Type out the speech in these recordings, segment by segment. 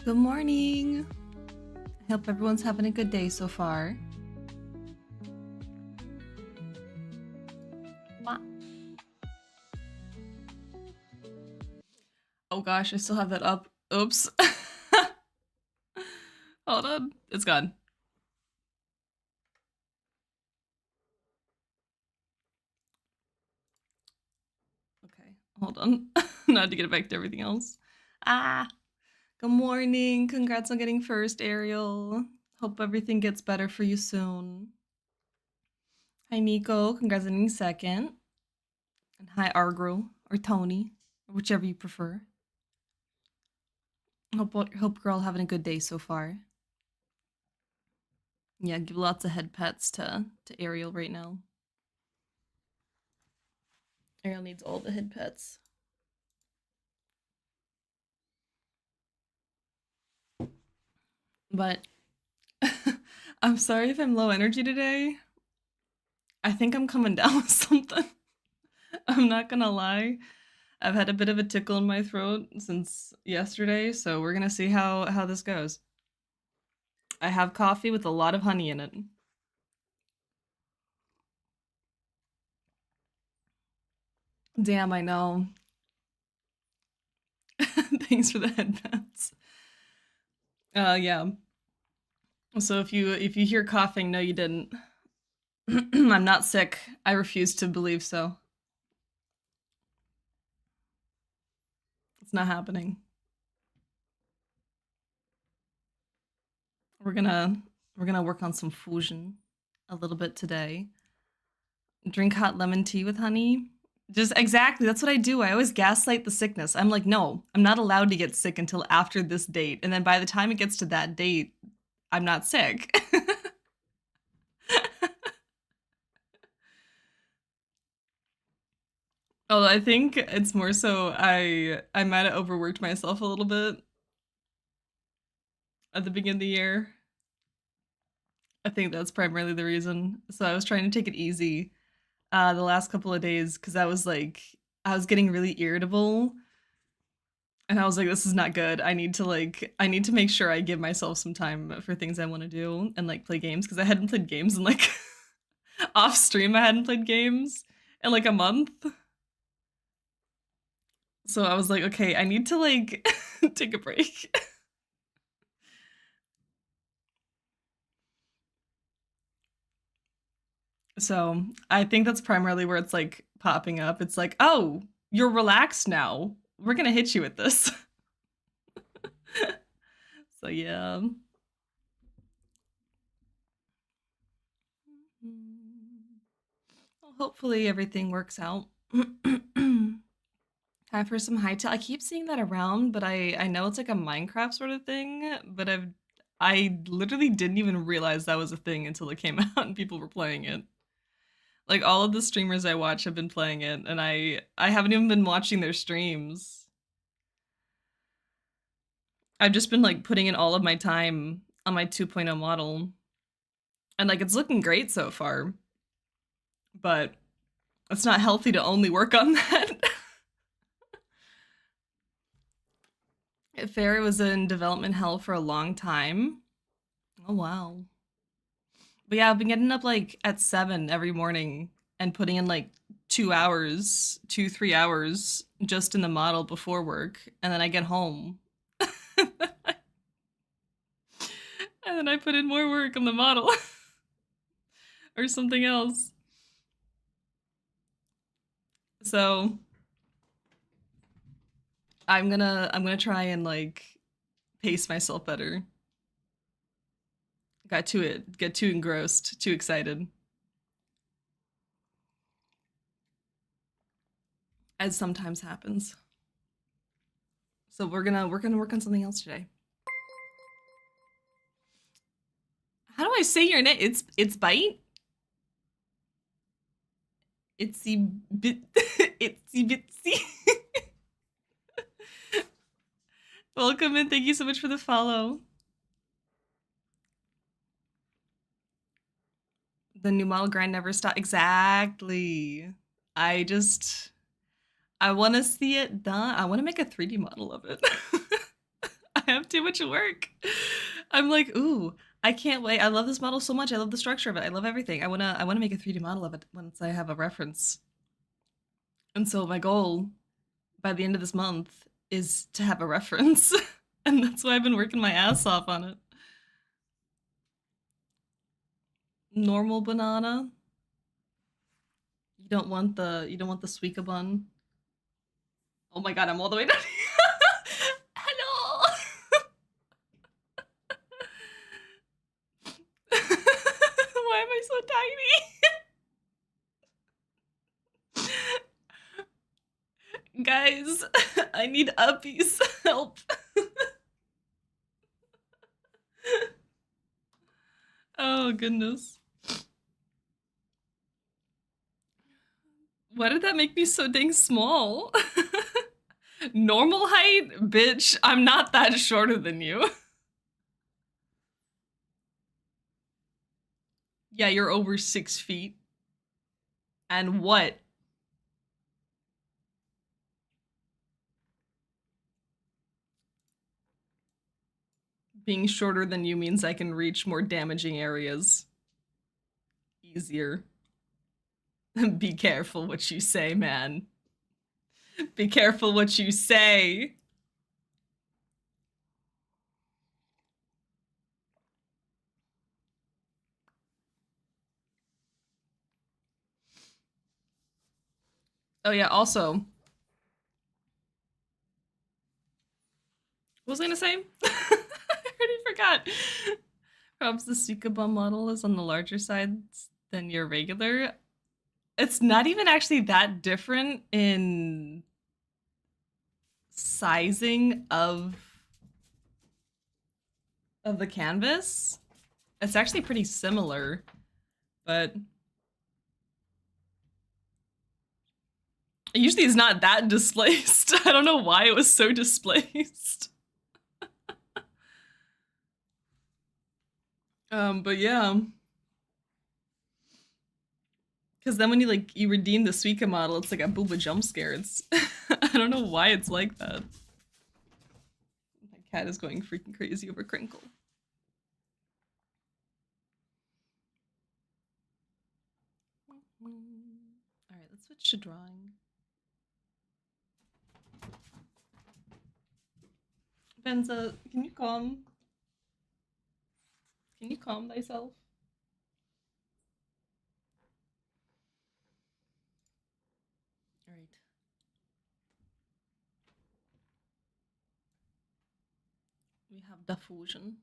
Good morning. I hope everyone's having a good day so far. Oh gosh, I still have that up. Oops. Hold on. It's gone. Okay, hold on. Now I have to get it back to everything else. Good morning. Congrats on getting first, Ariel. Hope everything gets better for you soon. Hi, Nico. Congrats on getting second. And hi, Argro or Tony, or whichever you prefer. Hope you're all having a good day so far. Yeah, give lots of head pets to Ariel right now. Ariel needs all the head pets. But I'm sorry if I'm low energy today. I think I'm coming down with something. I'm not gonna lie. I've had a bit of a tickle in my throat since yesterday, so we're gonna see how this goes. I have coffee with a lot of honey in it. Damn, I know. Thanks for the headphones. Yeah. So if you hear coughing, no, you didn't. I'm not sick. I refuse to believe so. It's not happening. We're gonna work on some fusion a little bit today. Drink hot lemon tea with honey. Just exactly, that's what I do. I always gaslight the sickness. I'm like, no, I'm not allowed to get sick until after this date. And then by the time it gets to that date, I'm not sick. Oh, I think it's more so I might have overworked myself a little bit at the beginning of the year. I think that's primarily the reason. So I was trying to take it easy the last couple of days because I was getting really irritable and I was like, this is not good. I need to make sure I give myself some time for things I want to do and like play games because I hadn't played games in like off stream. I hadn't played games in like a month. So I was like, okay, I need to like take a break. So I think that's primarily where it's like popping up. It's like, oh, you're relaxed now. We're gonna hit you with this. So yeah. Well, hopefully everything works out. Time for some high tech. I keep seeing that around, but I know it's like a Minecraft sort of thing, but I literally didn't even realize that was a thing until it came out and people were playing it. Like all of the streamers I watch have been playing it, and I haven't even been watching their streams. I've just been like putting in all of my time on my 2.0 model, and like it's looking great so far. But it's not healthy to only work on that. Fairy was in development hell for a long time. Oh wow. But yeah, I've been getting up like at 7 every morning and putting in like 2 hours, 3 hours just in the model before work, and then I get home. And then I put in more work on the model or something else. So I'm gonna try and like pace myself better. Get too engrossed, too excited. As sometimes happens. So we're gonna work on something else today. How do I say your name? It's bite? Itsy bit itsy bitsy. Welcome and thank you so much for the follow. The new model grind never stopped. Exactly. I just I want to see it done. I want to make a 3D model of it. I I have too much work. I'm like, ooh, I can't wait. I love this model so much. I love the structure of it. I love everything. I wanna make a 3D model of it once I have a reference. And so my goal by the end of this month is to have a reference. And that's why I've been working my ass off on it. Normal banana. You don't want the suika bun. Oh my god, I'm all the way down. Hello. Why am I so tiny? Guys, I need uppies. Help. Oh goodness. Why did that make me so dang small? Normal height? Bitch, I'm not that shorter than you. Yeah, you're over 6 feet. And what? Being shorter than you means I can reach more damaging areas easier. Be careful what you say, man. Be careful what you say. Oh yeah, also, what was I gonna say? I already forgot. Perhaps the Suikaba model is on the larger side than your regular. It's not even actually that different in sizing of the canvas. It's actually pretty similar, but usually it's not that displaced. I don't know why it was so displaced. But yeah. Because then when you redeem the Suika model, it's like a booba jump scare. It's I don't know why it's like that. My cat is going freaking crazy over Crinkle. Alright, let's switch to drawing. Benza, can you calm? Can you calm thyself? Alright. We have diffusion.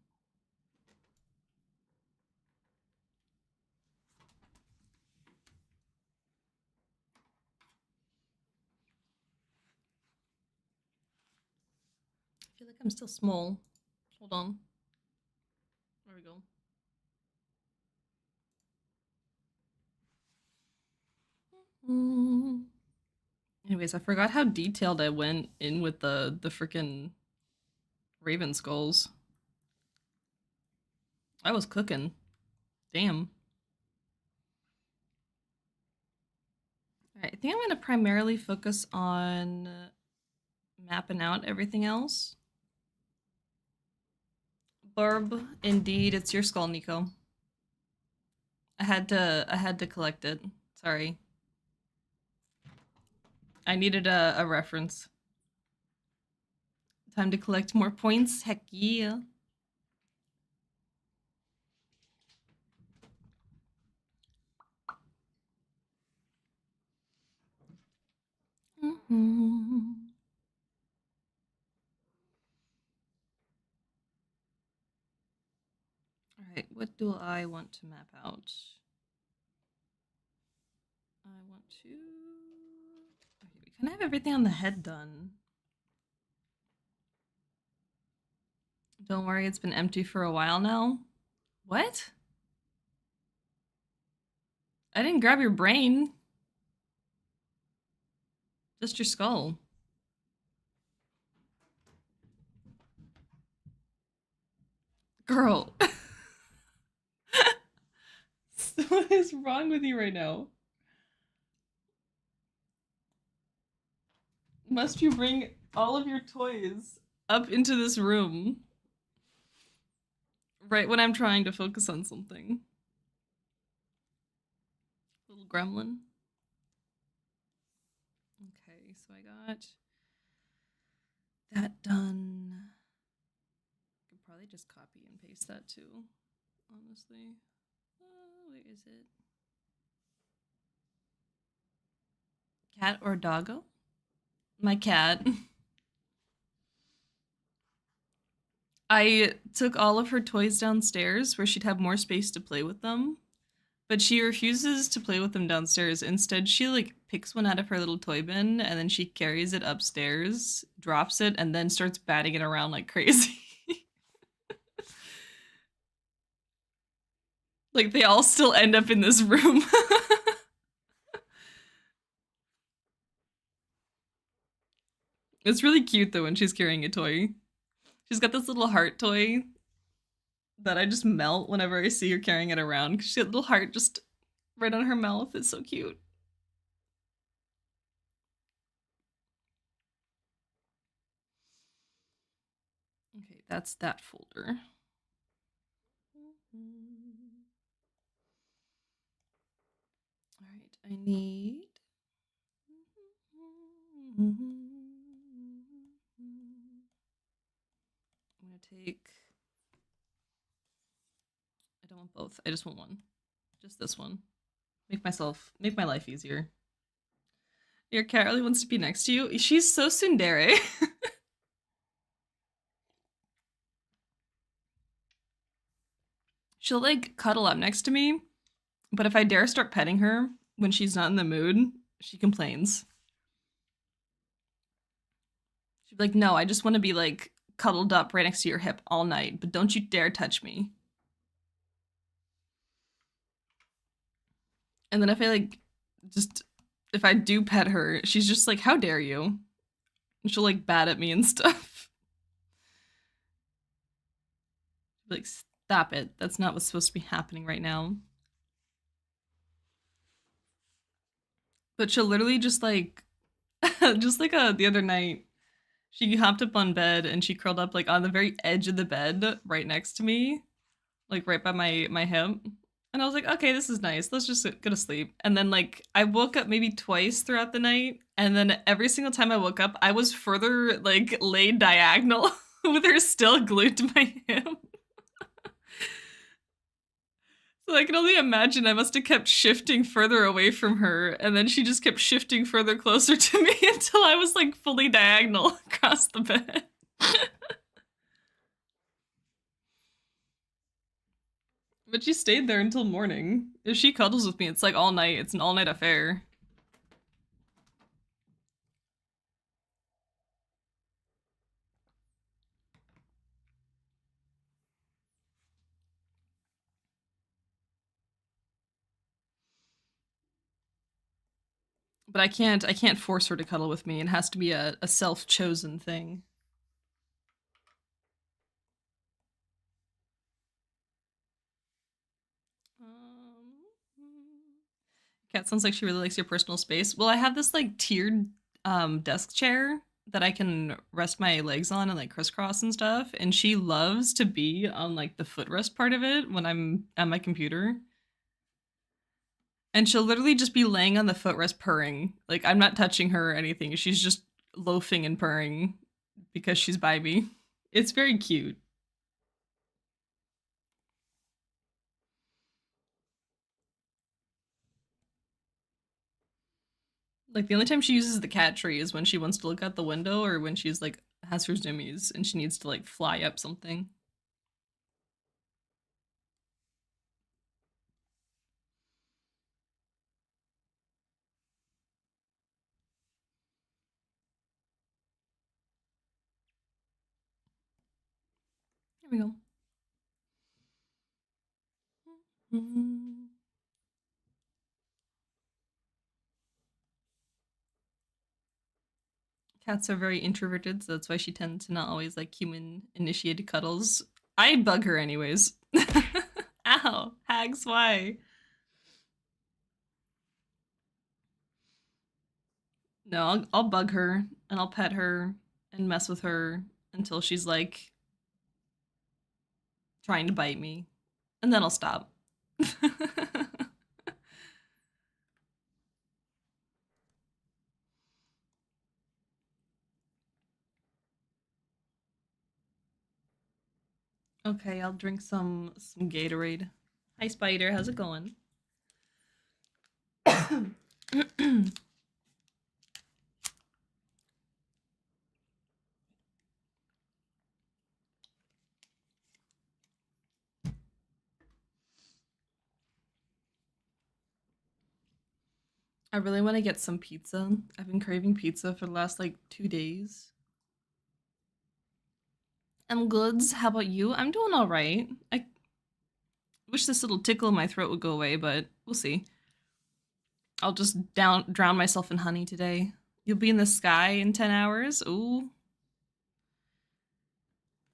I feel like I'm still small. Hold on. There we go. Anyways, I forgot how detailed I went in with the freaking raven skulls. I was cooking. Damn. Alright, I think I'm gonna primarily focus on mapping out everything else. Barb, indeed, it's your skull, Nico. I had to collect it. Sorry. I needed a reference. Time to collect more points? Heck yeah. Alright, what do I want to map out? I want to... Okay, we kind of have everything on the head done. Don't worry, it's been empty for a while now. What? I didn't grab your brain. Just your skull. Girl. What is wrong with you right now? Must you bring all of your toys up into this room right when I'm trying to focus on something. Little gremlin. Okay, so I got that done. I could probably just copy and paste that too, honestly. Where is it? Cat or doggo? My cat. I took all of her toys downstairs where she'd have more space to play with them, but she refuses to play with them downstairs. Instead, she like picks one out of her little toy bin and then she carries it upstairs, drops it, and then starts batting it around like crazy. Like they all still end up in this room. It's really cute though when she's carrying a toy. She's got this little heart toy that I just melt whenever I see her carrying it around because she has a little heart just right on her mouth. It's so cute. Okay, that's that folder. All right, I need. I'm gonna take. I don't want both. I just want one. Just this one. Make my life easier. Your cat really wants to be next to you. She's so tsundere. She'll like cuddle up next to me, but if I dare start petting her when she's not in the mood, she complains. She'd be like, "No, I just want to be like cuddled up right next to your hip all night, but don't you dare touch me." And then if I like just if I do pet her, she's just like, "How dare you?" And she'll like bat at me and stuff. Like, stop it. That's not what's supposed to be happening right now. But she'll literally just like just like the other night, she hopped up on bed and she curled up like on the very edge of the bed right next to me, like right by my hip. And I was like, okay, this is nice. Let's just go to sleep. And then like I woke up maybe twice throughout the night, and then every single time I woke up, I was further like laid diagonal with her still glued to my hip. So I can only imagine I must have kept shifting further away from her, and then she just kept shifting further closer to me until I was like fully diagonal across the bed. But she stayed there until morning. If she cuddles with me, it's like all night. It's an all night affair. But I can't force her to cuddle with me. It has to be a self-chosen thing. Um, Cat sounds like she really likes your personal space. Well, I have this like tiered desk chair that I can rest my legs on and like crisscross and stuff. And she loves to be on like the footrest part of it when I'm at my computer. And she'll literally just be laying on the footrest purring. Like I'm not touching her or anything. She's just loafing and purring because she's by me. It's very cute. Like the only time she uses the cat tree is when she wants to look out the window or when she's like has her zoomies and she needs to like fly up something. Here we go. Mm-hmm. Cats are very introverted, so that's why she tends to not always like human initiated cuddles. I bug her anyways. Ow, hags, why? No, I'll bug her and I'll pet her and mess with her until she's like trying to bite me, and then I'll stop. Okay, I'll drink some Gatorade. Hi Spider, how's it going? I really want to get some pizza. I've been craving pizza for the last like 2 days. I'm goods. How about you? I'm doing all right. I wish this little tickle in my throat would go away, but we'll see. I'll just drown myself in honey today. You'll be in the sky in 10 hours. Ooh.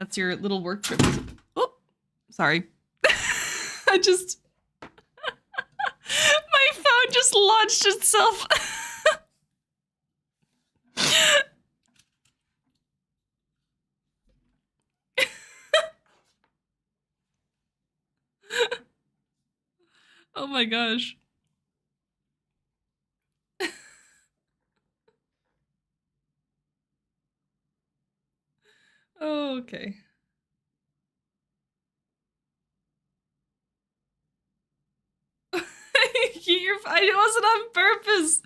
That's your little work trip. Oh, sorry. I just... My phone just launched itself. Oh my gosh. Oh, okay. It wasn't on purpose.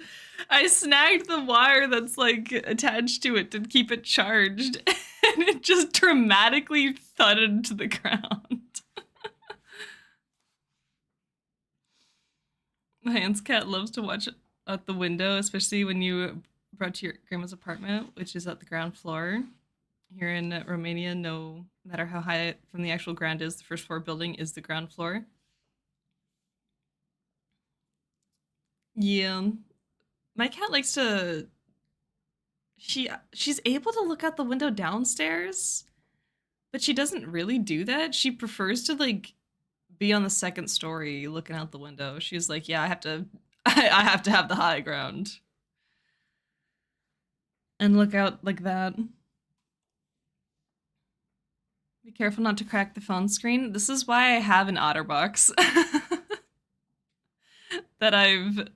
I snagged the wire that's like attached to it to keep it charged, and it just dramatically thudded to the ground. My aunt's cat loves to watch out the window, especially when you brought to your grandma's apartment, which is at the ground floor. Here in Romania, no matter how high from the actual ground is, the first floor building is the ground floor. Yeah. My cat likes to she's able to look out the window downstairs, but she doesn't really do that. She prefers to like be on the second story looking out the window. She's like, "Yeah, I have to I have to have the high ground." And look out like that. Be careful not to crack the phone screen. This is why I have an OtterBox that I've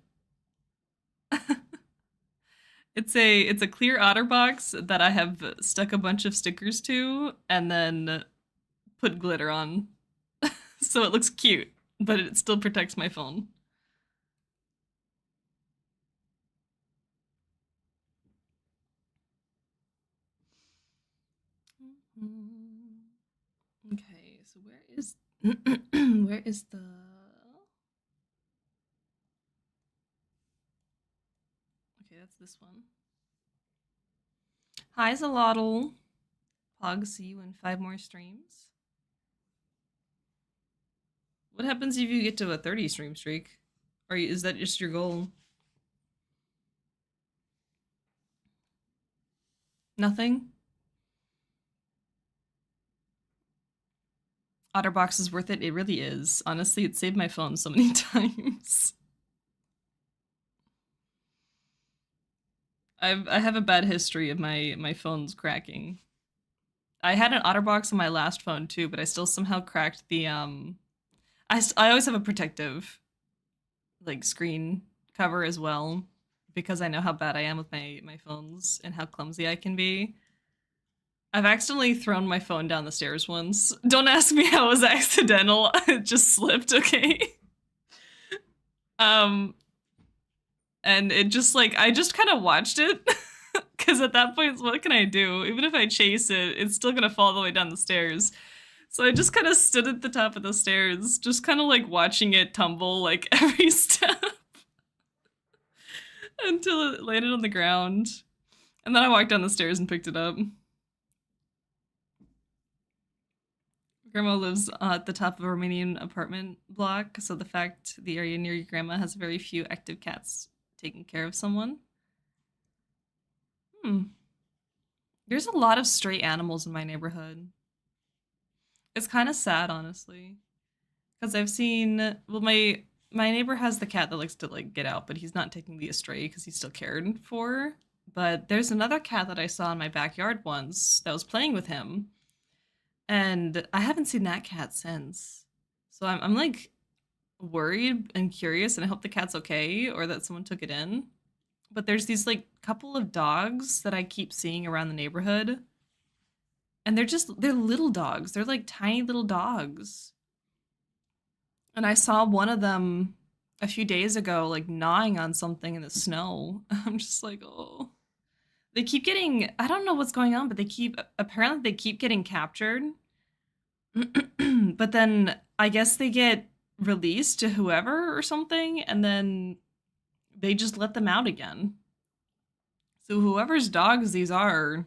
it's a clear OtterBox that I have stuck a bunch of stickers to and then put glitter on. So it looks cute, but it still protects my phone. Okay, so where is where is the Okay, that's this one. Hi, Zalotl. Pog, see you in 5 more streams. What happens if you get to a 30 stream streak? Or is that just your goal? Nothing? OtterBox is worth it. It really is. Honestly, it saved my phone so many times. I have a bad history of my phones cracking. I had an OtterBox on my last phone too, but I still somehow cracked the I always have a protective like screen cover as well because I know how bad I am with my phones and how clumsy I can be. I've accidentally thrown my phone down the stairs once. Don't ask me how it was accidental. It just slipped, okay? Um and it just like I just kind of watched it because at that point what can I do? Even if I chase it, it's still gonna fall all the way down the stairs. So I just kind of stood at the top of the stairs, just kind of like watching it tumble like every step until it landed on the ground. And then I walked down the stairs and picked it up. Grandma lives at the top of a Romanian apartment block, so the fact the area near your grandma has very few active cats taking care of someone. Hmm. There's a lot of stray animals in my neighborhood. It's kind of sad, honestly, because I've seen. Well, my neighbor has the cat that likes to like get out, but he's not technically a stray because he's still cared for. But there's another cat that I saw in my backyard once that was playing with him, and I haven't seen that cat since. So I'm like worried and curious, and I hope the cat's okay or that someone took it in. But there's these like couple of dogs that I keep seeing around the neighborhood, and they're little dogs. They're like tiny little dogs. And I saw one of them a few days ago like gnawing on something in the snow. I'm just like, "Oh." They keep getting I don't know what's going on, but they keep getting captured. But then I guess they get released to whoever or something, and then they just let them out again. So whoever's dogs these are,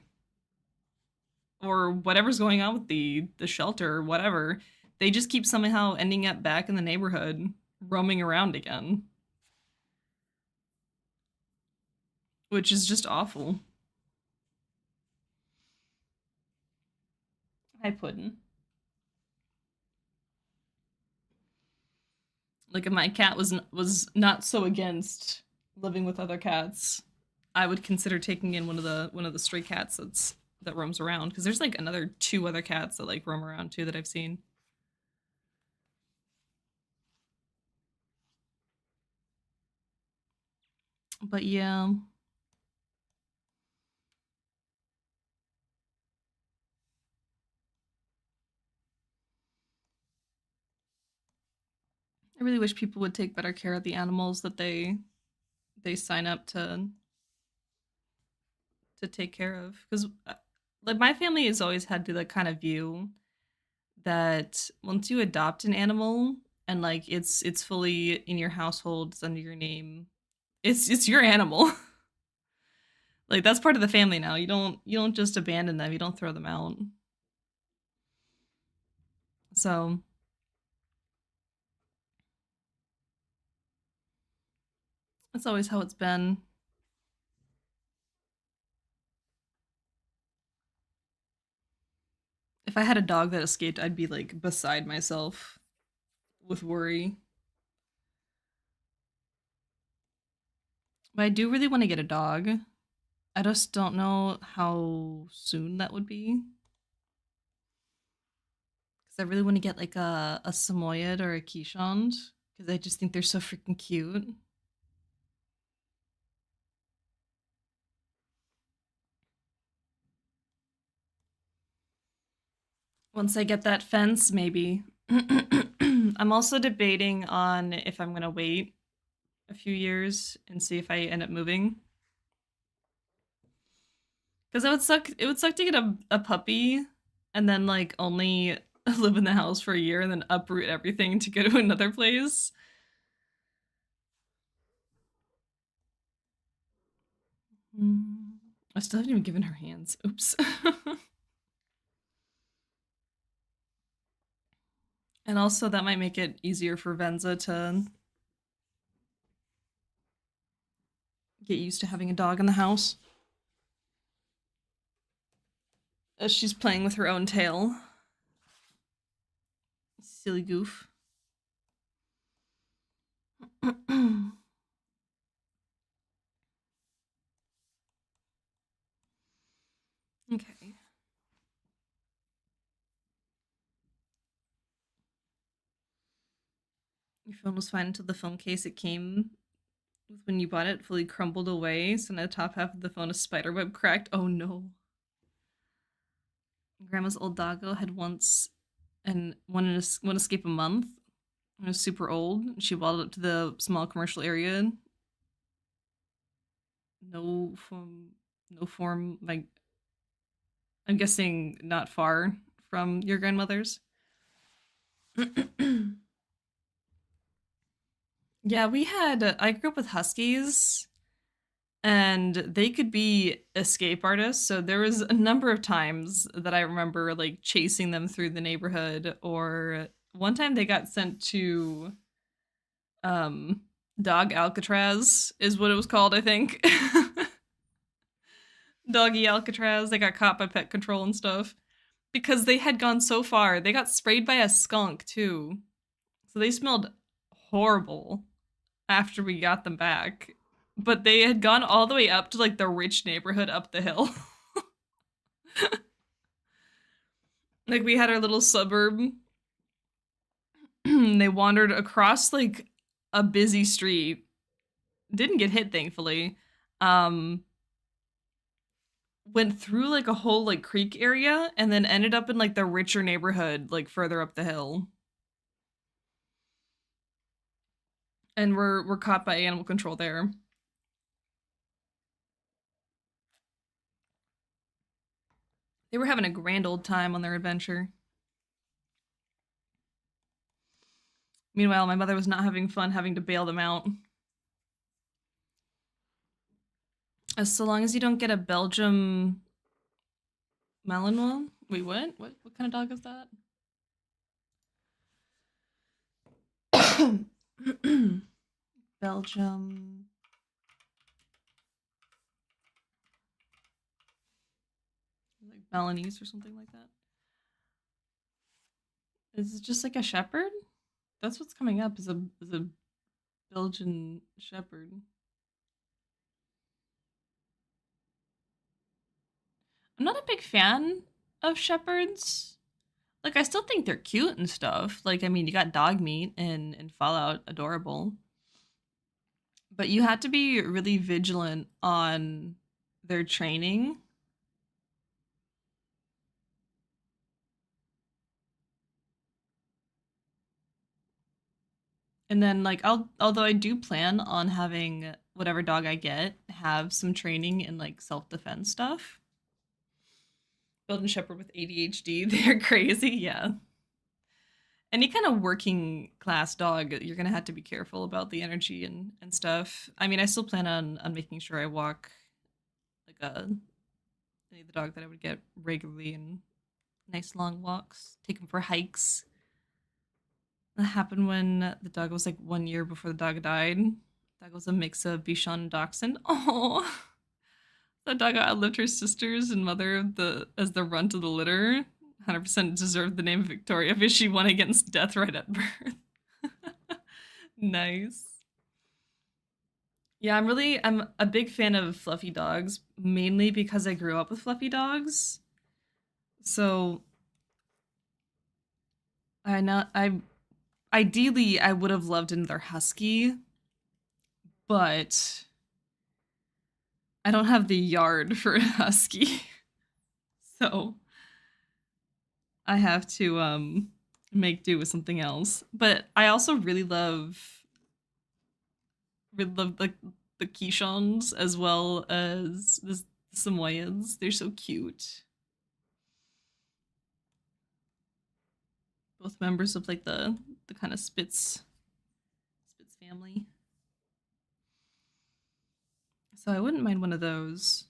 or whatever's going on with the shelter or whatever, they just keep somehow ending up back in the neighborhood, roaming around again, which is just awful. Hi, Puddin'. Like if my cat was not so against living with other cats, I would consider taking in one of the stray cats that roams around, because there's like another two other cats that like roam around too that I've seen. But yeah, I really wish people would take better care of the animals that they sign up to take care of, because like my family has always had the kind of view that once you adopt an animal and like it's fully in your household, it's under your name, it's your animal. Like that's part of the family now. You don't just abandon them, you don't throw them out. So that's always how it's been. If I had a dog that escaped, I'd be like beside myself with worry. But I do really want to get a dog. I just don't know how soon that would be. Because I really want to get like a Samoyed or a Keeshond. Because I just think they're so freaking cute. Once I get that fence, maybe. I'm also debating on if I'm gonna wait a few years and see if I end up moving. Because it would suck. It would suck to get a puppy and then like only live in the house for a year and then uproot everything to go to another place. Mm. I still haven't even given her hands. Oops. And also that might make it easier for Venza to get used to having a dog in the house as she's playing with her own tail. Silly goof. Okay. Your phone was fine until the phone case it came with when you bought it fully crumbled away, so now the top half of the phone is spiderweb cracked. Oh no. Grandma's old doggo had once and one escape a month. It was super old. She waddled up to the small commercial area. No form, no form. Like I'm guessing not far from your grandmother's. Yeah, we had. I grew up with huskies, and they could be escape artists. So there was a number of times that I remember like chasing them through the neighborhood, or one time they got sent to um dog Alcatraz is what it was called, I think. Doggy Alcatraz. They got caught by pet control and stuff because they had gone so far. They got sprayed by a skunk too. So they smelled horrible after we got them back. but they had gone all the way up to like the rich neighborhood up the hill. Like we had our little suburb. They wandered across like a busy street. Didn't get hit, thankfully. Um, Went through like a whole like creek area and then ended up in like the richer neighborhood, like further up the hill. And we're caught by animal control there. They were having a grand old time on their adventure. Meanwhile, my mother was not having fun having to bail them out. As so long as you don't get a Belgium Malinois. Wait, what? What kind of dog is that? Belgium. Like Balinese or something like that. Is it just like a shepherd? That's what's coming up is a Belgian shepherd. I'm not a big fan of shepherds. Like I still think they're cute and stuff. Like I mean, you got dog meat and Fallout, adorable. But you had to be really vigilant on their training. And then like although I do plan on having whatever dog I get have some training in like self-defense stuff. Golden Shepherd with ADHD, they're crazy, yeah. Any kind of working class dog, you're gonna have to be careful about the energy and stuff. I mean, I still plan on making sure I walk like the dog that I would get regularly and nice long walks, take him for hikes. That happened when the dog was like 1 year before the dog died. Dog was a mix of Bichon and Dachshund. Oh, that dog outlived her sisters and mother of the as the runt of the litter. 100% deserved the name Victoria because she won against death right at birth. Nice. Yeah, I'm a big fan of fluffy dogs, mainly because I grew up with fluffy dogs. So I know I ideally I would have loved another husky, but I don't have the yard for a husky. So I have to make do with something else. But I also really love the Kishons as well as the Samoyeds. They're so cute. Both members of like the kind of Spitz family. So I wouldn't mind one of those.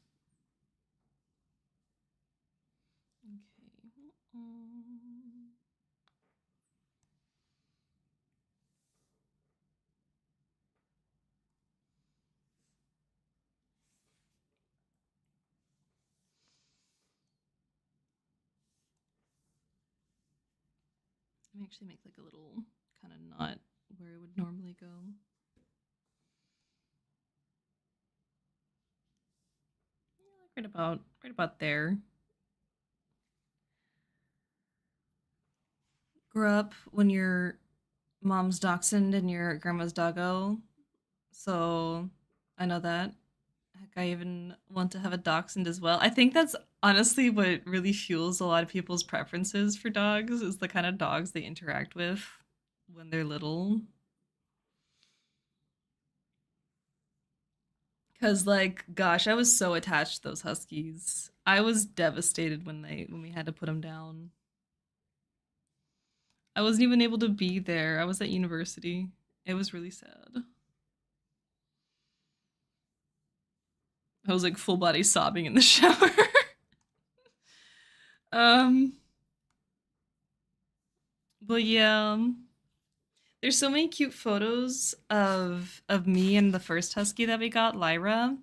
Okay. Let me actually make like a little kind of knot where it would normally go. Right about there. Grew up when your mom's dachshund and your grandma's doggo, so I know that. Heck, I even want to have a dachshund as well. I think that's honestly what really fuels a lot of people's preferences for dogs is the kind of dogs they interact with when they're little. Cause like, gosh, I was so attached to those huskies. I was devastated when we had to put them down. I wasn't even able to be there. I was at university. It was really sad. I was like full body sobbing in the shower. um, but yeah, there's so many cute photos of me and the first husky that we got, Lyra.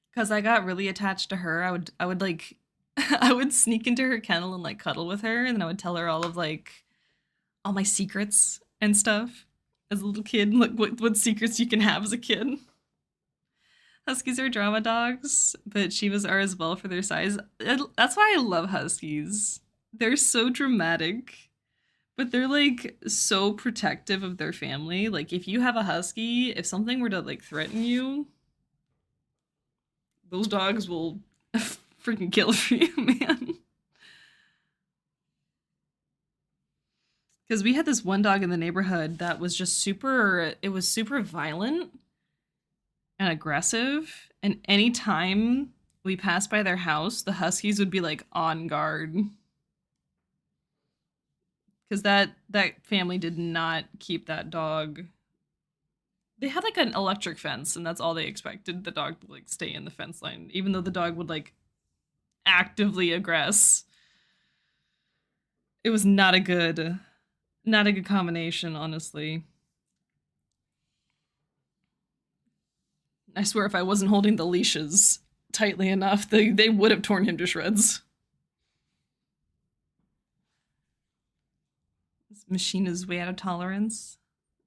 Because I got really attached to her. I would like I would sneak into her kennel and like cuddle with her, and then I would tell her all of like all my secrets and stuff. as a little kid, like what secrets you can have as a kid. Huskies are drama dogs, but Chivas are as well for their size. That's why I love Huskies. They're so dramatic, but they're like so protective of their family. Like if you have a husky, if something were to like threaten you, those dogs will freaking kill for you, man. Because we had this one dog in the neighborhood that was just it was super violent and aggressive. And anytime we passed by their house, the huskies would be like on guard. Because that family did not keep that dog. They had like an electric fence, and that's all they expected the dog to like stay in the fence line, even though the dog would like actively aggress. It was not a good combination, honestly. I swear if I wasn't holding the leashes tightly enough, they would have torn him to shreds. This machine is way out of tolerance.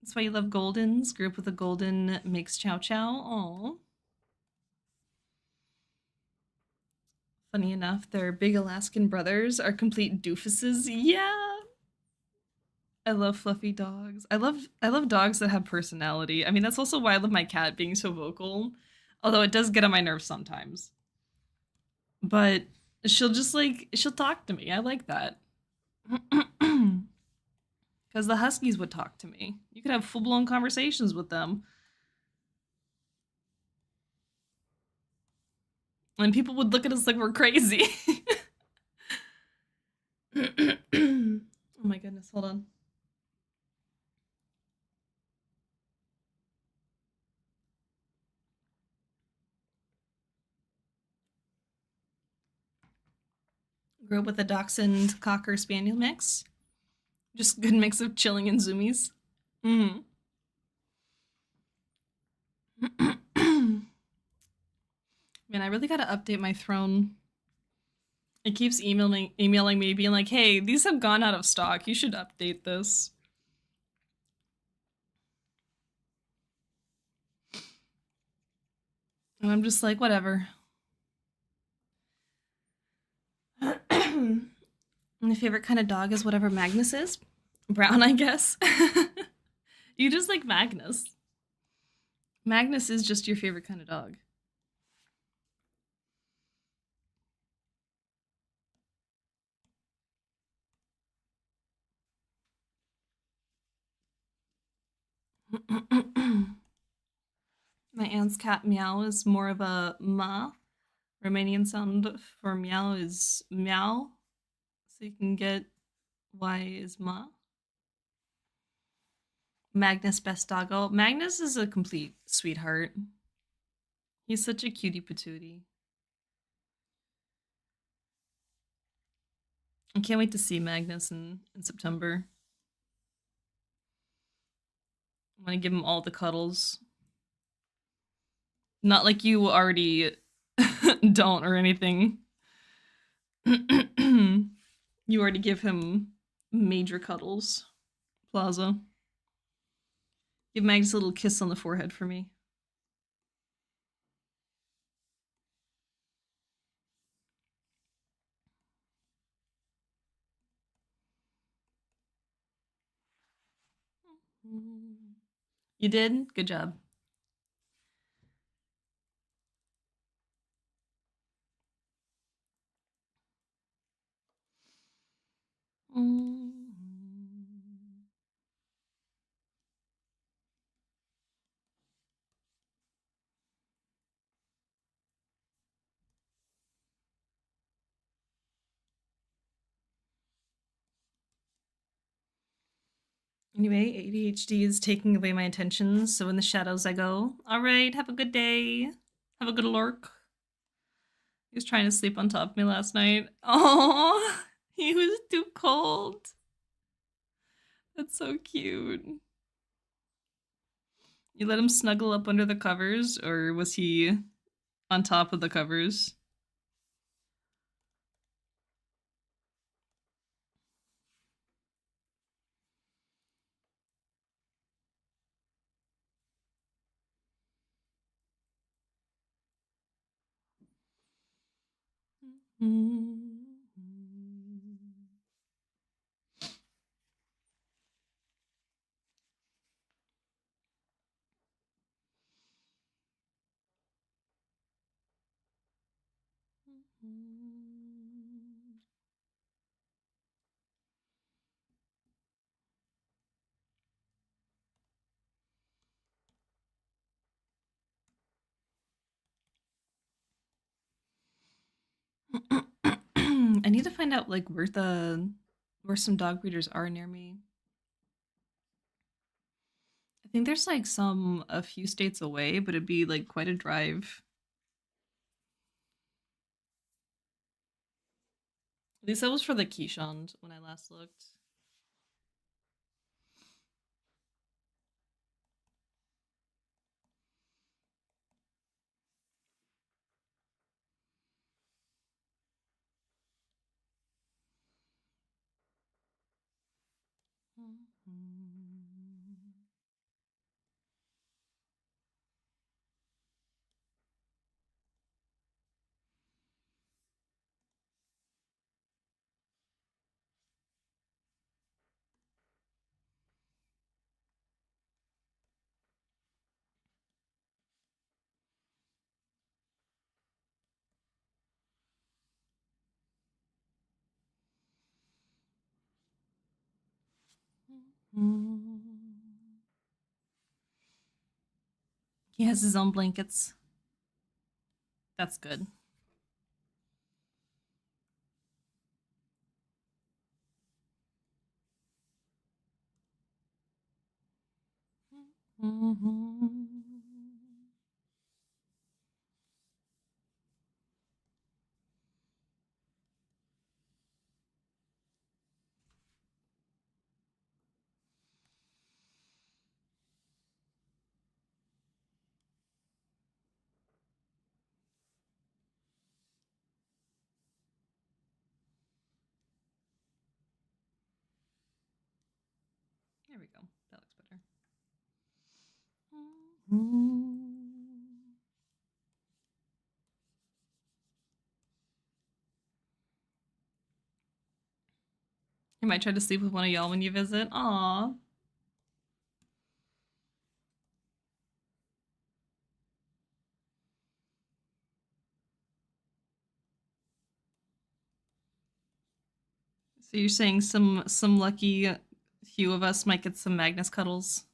That's why you love Goldens. Grew up with a Golden makes chow chow. Aww. Funny enough, their big Alaskan brothers are complete doofuses. Yeah. I love fluffy dogs. I love dogs that have personality. I mean, that's also why I love my cat being so vocal. Although it does get on my nerves sometimes. But she'll talk to me. I like that. Because the Huskies would talk to me. You could have full-blown conversations with them. And people would look at us like we're crazy. Oh my goodness, hold on. Grew up with a dachshund cocker spaniel mix. Just good mix of chilling and zoomies. Mm. Man, I really gotta update my throne. It keeps emailing me, being like, "Hey, these have gone out of stock. You should update this." And I'm just like, whatever. My favorite kind of dog is whatever Magnus is. Brown, I guess. You just like Magnus. Magnus is just your favorite kind of dog. My aunt's cat Meow is more of a ma. Romanian sound for meow is meow. So you can get Y is ma. Magnus best doggo. Magnus is a complete sweetheart. He's such a cutie patootie. I can't wait to see Magnus in September. I'm gonna give him all the cuddles. Not like you already don't or anything. You already give him major cuddles. Plaza. Give Magnus a little kiss on the forehead for me. You did? Good job. Anyway, ADHD is taking away my attention, so in the shadows I go. All right, have a good day. Have a good lurk. He was trying to sleep on top of me last night. Oh, he was too cold. That's so cute. You let him snuggle up under the covers, or was he on top of the covers? I need to find out like where some dog breeders are near me. I think there's like some a few states away, but it'd be like quite a drive. At least that was for the Keeshond when I last looked. He has his own blankets. That's good. There we go. That looks better. He might try to sleep with one of y'all when you visit. Aw. So you're saying some lucky few of us might get some Magnus cuddles?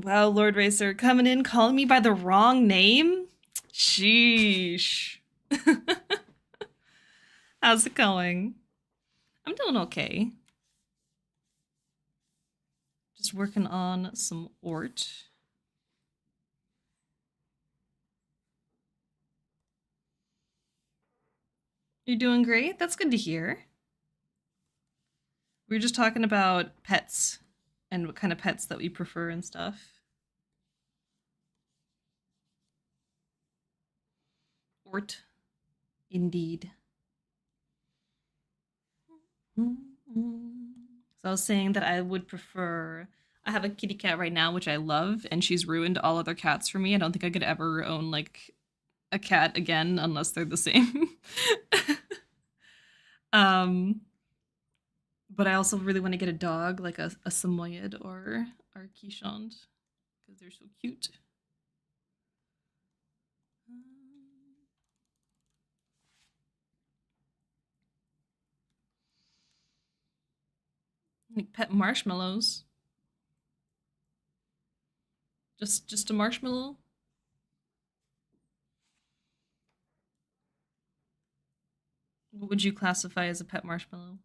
Wow, Lord Racer coming in calling me by the wrong name? Sheesh. How's it going? I'm doing okay. Just working on some ort. You're doing great? That's good to hear. We were just talking about pets and what kind of pets that we prefer and stuff. Ort, indeed. So I was saying that I would prefer. I have a kitty cat right now, which I love, and she's ruined all other cats for me. I don't think I could ever own like a cat again unless they're the same. um, but I also really want to get a dog, like a Samoyed or a Keeshond, because they're so cute. Like pet marshmallows. Just a marshmallow. What would you classify as a pet marshmallow?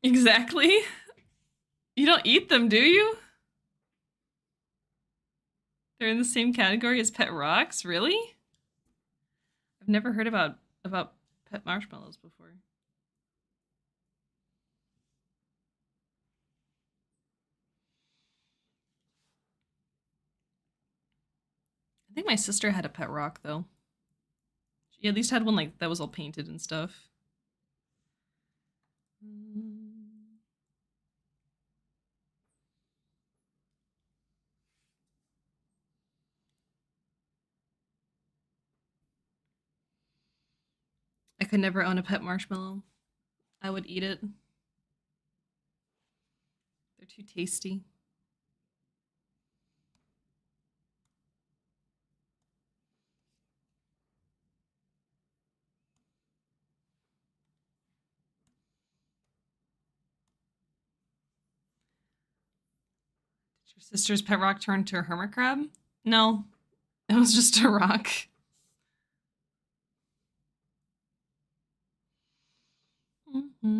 Exactly. You don't eat them, do you? They're in the same category as pet rocks? Really? I've never heard about pet marshmallows before. I think my sister had a pet rock though. She at least had one like that was all painted and stuff. I could never own a pet marshmallow. I would eat it. They're too tasty. Did your sister's pet rock turn to a hermit crab? No, it was just a rock. Alright,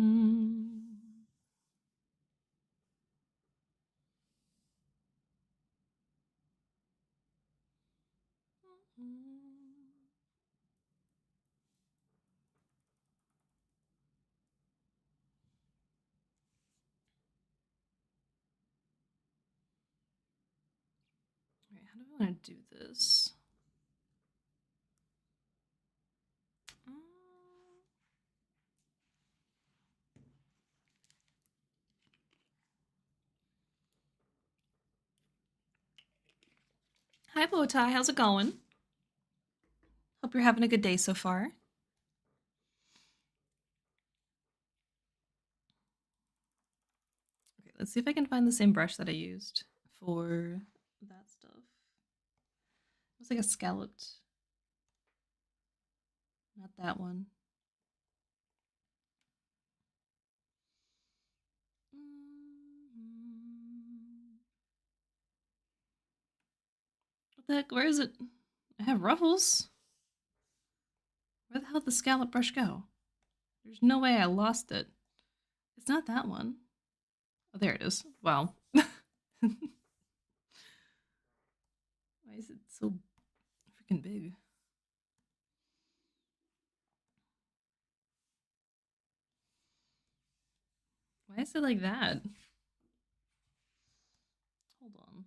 how do I want to do this? Hi, Bowtie. How's it going? Hope you're having a good day so far. Okay, let's see if I can find the same brush that I used for that stuff. It was like a scalloped. Not that one. What the heck? Where is it? I have ruffles. Where the hell did the scallop brush go? There's no way I lost it. It's not that one. Oh, there it is. Wow. Why is it so freaking big? Why is it like that? Hold on.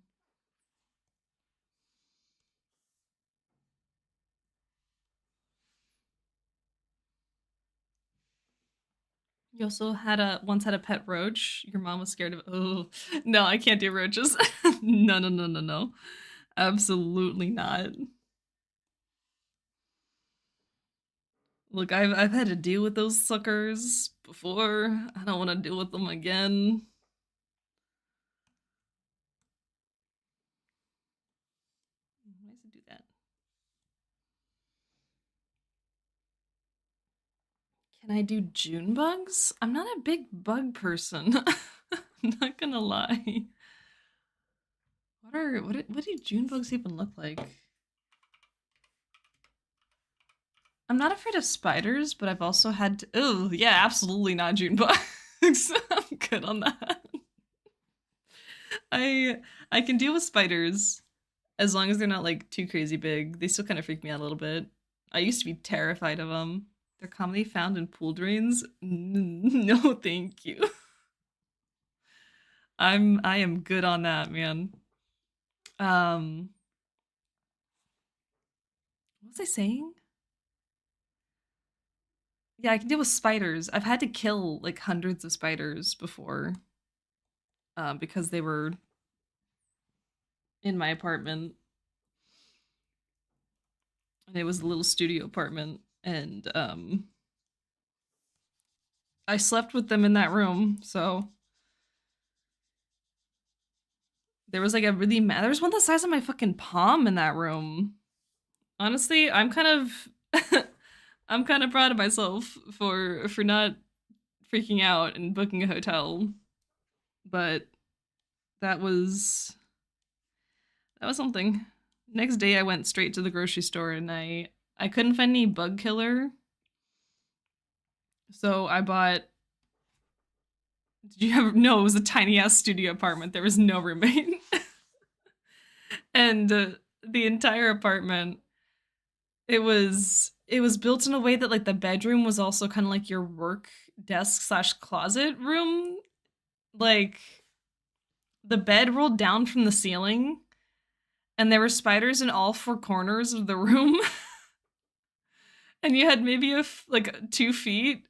You also once had a pet roach. Your mom was scared of. Oh no, I can't do roaches. No, no, no, no, no. Absolutely not. Look, I've had to deal with those suckers before. I don't want to deal with them again. Why does it do that? Can I do June bugs? I'm not a big bug person. I'm not gonna lie. What do June bugs even look like? I'm not afraid of spiders, but I've also had to, oh yeah, absolutely not June bugs. I'm good on that. I can deal with spiders as long as they're not like too crazy big. They still kind of freak me out a little bit. I used to be terrified of them. They're commonly found in pool drains. No, thank you. I am good on that, man. Um, what was I saying? Yeah, I can deal with spiders. I've had to kill like hundreds of spiders before, because they were in my apartment, and it was a little studio apartment, and I slept with them in that room. So there was like a really there was one the size of my fucking palm in that room. Honestly, I'm kind of I'm kind of proud of myself for not freaking out and booking a hotel, but that was something. Next day I went straight to the grocery store and I couldn't find any bug killer. So I bought, did you have, no, it was a tiny ass studio apartment. There was no roommate. And the entire apartment, it was built in a way that like the bedroom was also kind of like your work desk slash closet room. Like the bed rolled down from the ceiling and there were spiders in all four corners of the room. And you had maybe like 2 feet,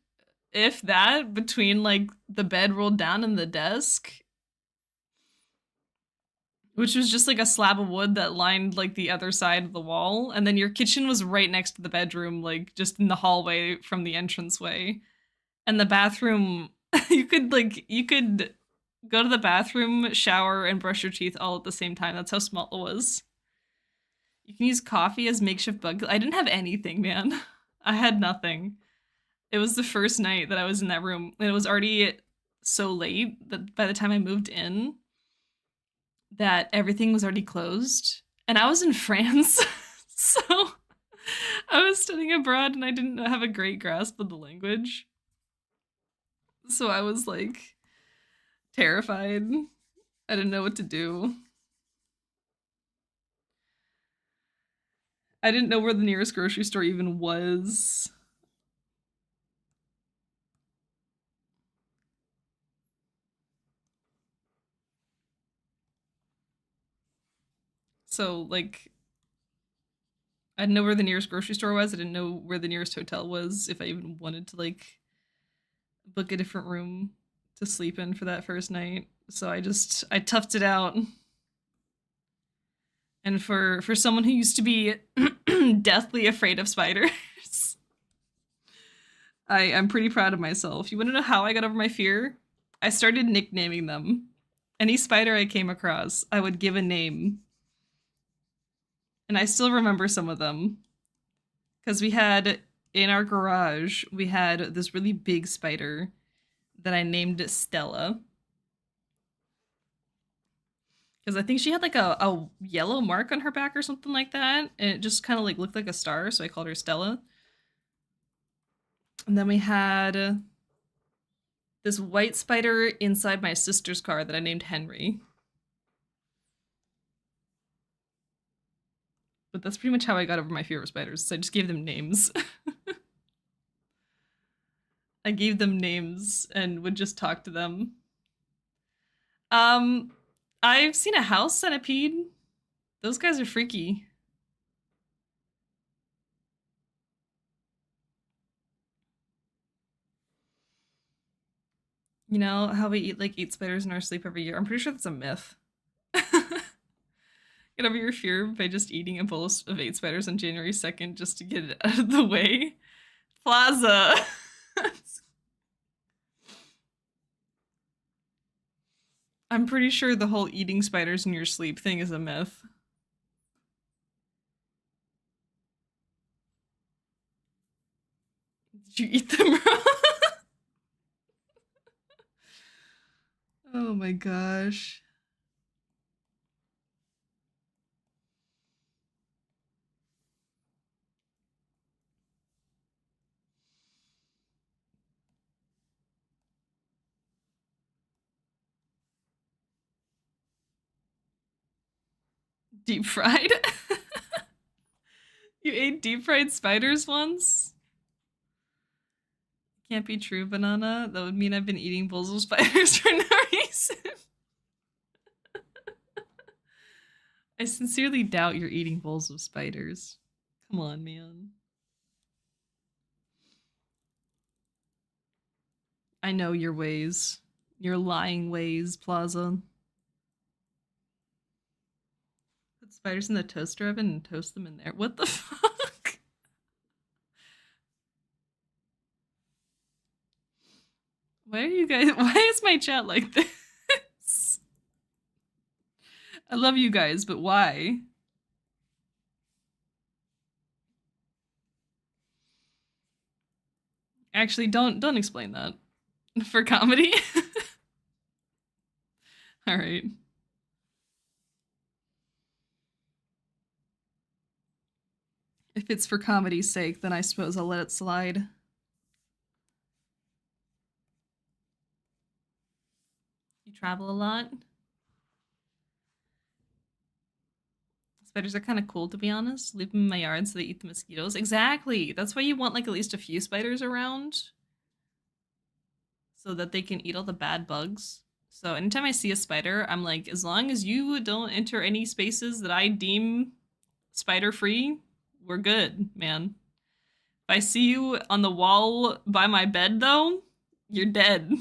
if that, between like the bed rolled down and the desk, which was just like a slab of wood that lined like the other side of the wall. And then your kitchen was right next to the bedroom, like just in the hallway from the entranceway. And the bathroom, you could go to the bathroom, shower, and brush your teeth all at the same time. That's how small it was. You can use coffee as makeshift bug. I didn't have anything, man. I had nothing. It was the first night that I was in that room, and it was already so late that by the time I moved in, that everything was already closed. And I was in France, so I was studying abroad and I didn't have a great grasp of the language. So I was like terrified. I didn't know what to do. I didn't know where the nearest grocery store even was. So like I didn't know where the nearest grocery store was. I didn't know where the nearest hotel was if I even wanted to like book a different room to sleep in for that first night. So I toughed it out. And for someone who used to be deathly afraid of spiders, I'm pretty proud of myself. You want to know how I got over my fear? I started nicknaming them. Any spider I came across, I would give a name. And I still remember some of them. Because we had, in our garage, we had this really big spider that I named Stella. Because I think she had like a yellow mark on her back or something like that. And it just kind of like looked like a star, so I called her Stella. And then we had this white spider inside my sister's car that I named Henry. But that's pretty much how I got over my fear of spiders. So I just gave them names. I gave them names and would just talk to them. I've seen a house centipede. Those guys are freaky. You know how we eat like 8 spiders in our sleep every year? I'm pretty sure that's a myth. Get over your fear by just eating a bowl of 8 spiders on January 2nd just to get it out of the way. Plaza. I'm pretty sure the whole eating spiders in your sleep thing is a myth. Did you eat them raw? Oh my gosh. Deep fried? You ate deep fried spiders once? Can't be true, banana. That would mean I've been eating bowls of spiders for no reason. I sincerely doubt you're eating bowls of spiders. Come on, man. I know your ways. Your lying ways, Plaza. Put spiders in the toaster oven and toast them in there. What the fuck? Why are you guys... Why is my chat like this? I love you guys, but why? Actually, don't explain that. For comedy? Alright. If it's for comedy's sake, then I suppose I'll let it slide. You travel a lot? Spiders are kind of cool, to be honest. Leave them in my yard so they eat the mosquitoes. Exactly. That's why you want like at least a few spiders around so that they can eat all the bad bugs. So anytime I see a spider, I'm like, as long as you don't enter any spaces that I deem spider free, we're good, man. If I see you on the wall by my bed, though, you're dead.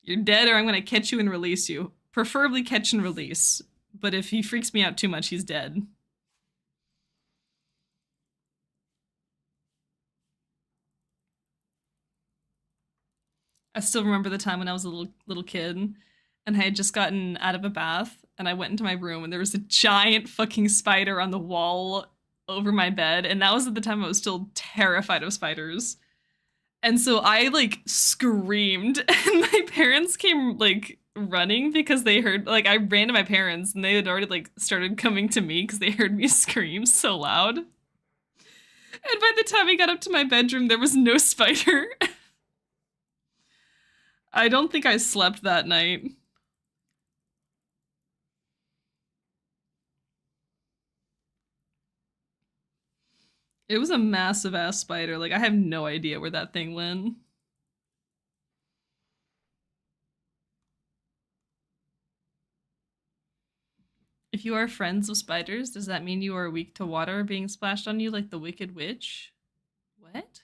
You're dead, or I'm gonna catch you and release you. Preferably catch and release. But if he freaks me out too much, he's dead. I still remember the time when I was a little kid and I had just gotten out of a bath and I went into my room and there was a giant fucking spider on the wall over my bed, and that was at the time I was still terrified of spiders. And so I like screamed and my parents came like running because they heard, like, I ran to my parents and they had already like started coming to me because they heard me scream so loud. And by the time I got up to my bedroom, there was no spider. I don't think I slept that night. It was a massive ass spider. Like, I have no idea where that thing went. If you are friends with spiders, does that mean you are weak to water being splashed on you like the Wicked Witch? What?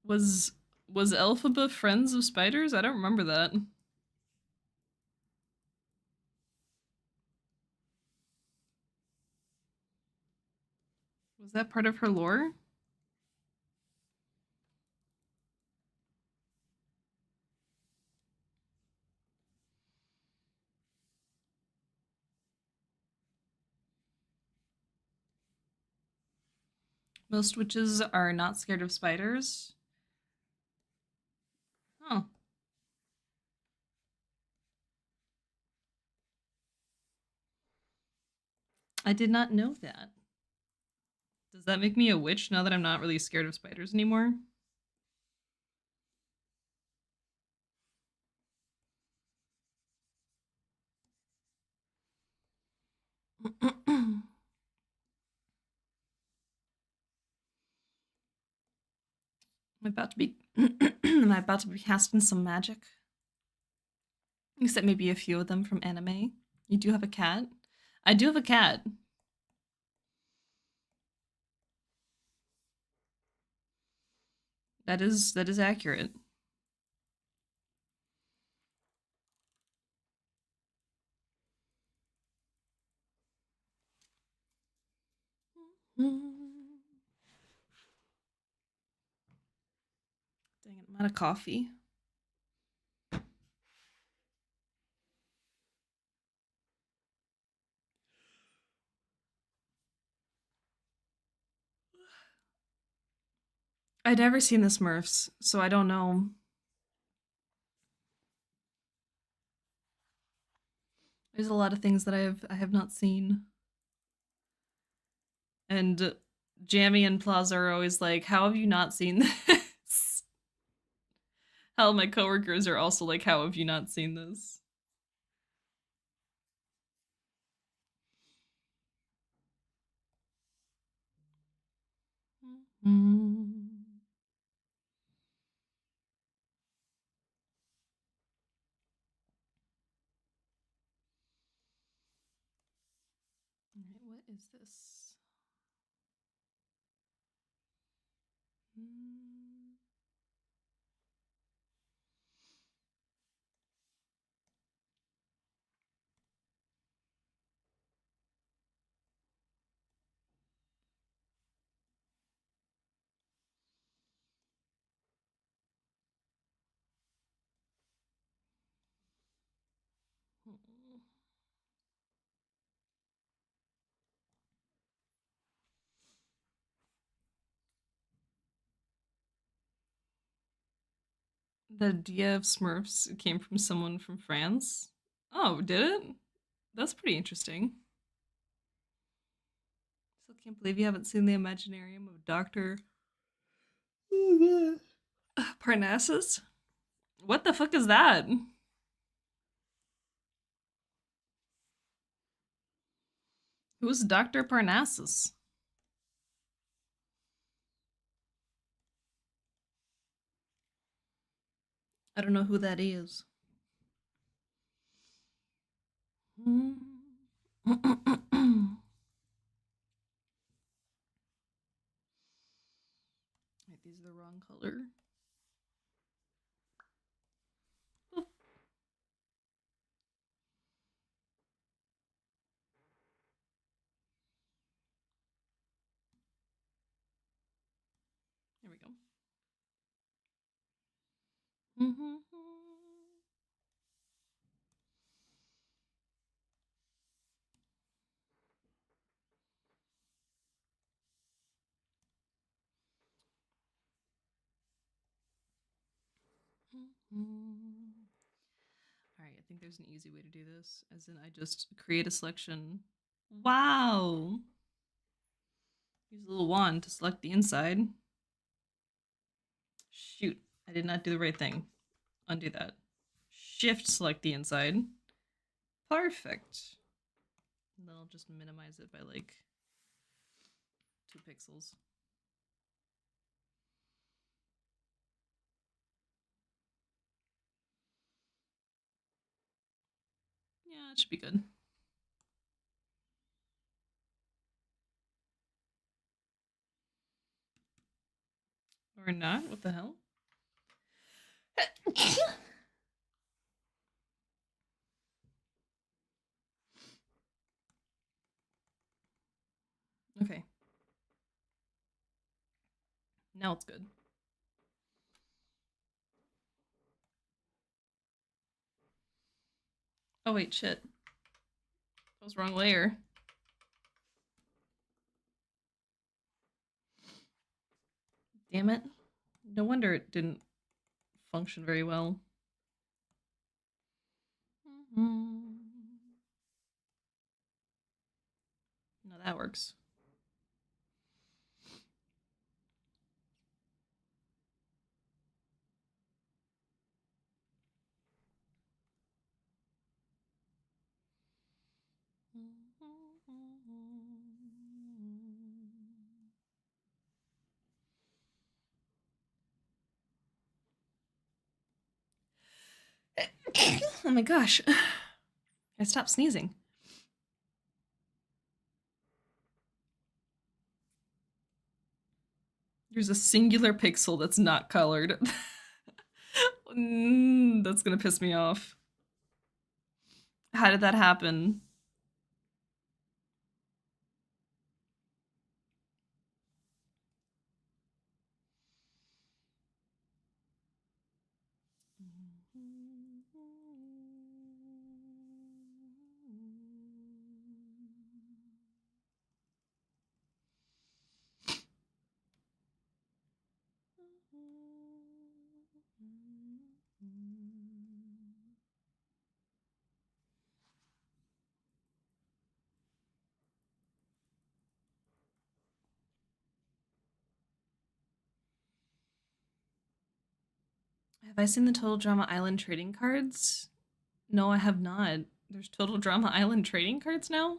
Was was Elphaba friends of spiders? I don't remember that. Was that part of her lore? Most witches are not scared of spiders. Oh, I did not know that. Does that make me a witch now that I'm not really scared of spiders anymore? I'm about to be am I about to be casting some magic? Except maybe a few of them from anime. You do have a cat? I do have a cat. That is accurate. Dang it, I'm out of coffee. I'd never seen the Smurfs, so I don't know. There's a lot of things that I have not seen. And Jamie and Plaza are always like, "How have you not seen this?" Hell, my coworkers are also like, "How have you not seen this?" Mm. Alright, what is this? Mm. The idea of Smurfs came from someone from France. Oh, did it? That's pretty interesting. Can't believe you haven't seen the Imaginarium of Dr. Parnassus? What the fuck is that? Who's Dr. Parnassus? I don't know who that is. Wait, these are the wrong color. Oh. There we go. All right, I think there's an easy way to do this, as in I just create a selection. Wow! Use a little wand to select the inside. Shoot, I did not do the right thing. Undo that. Shift select the inside. Perfect. And then I'll just minimize it by like 2 pixels. Yeah, it should be good. Or not? What the hell? Okay. Now it's good. Oh wait, shit. That was the wrong layer. Damn it. No wonder it didn't function very well. No, that works. Oh my gosh. I stopped sneezing. There's a singular pixel that's not colored. That's gonna piss me off. How did that happen? Have I seen the Total Drama Island trading cards? No, I have not. There's Total Drama Island trading cards now?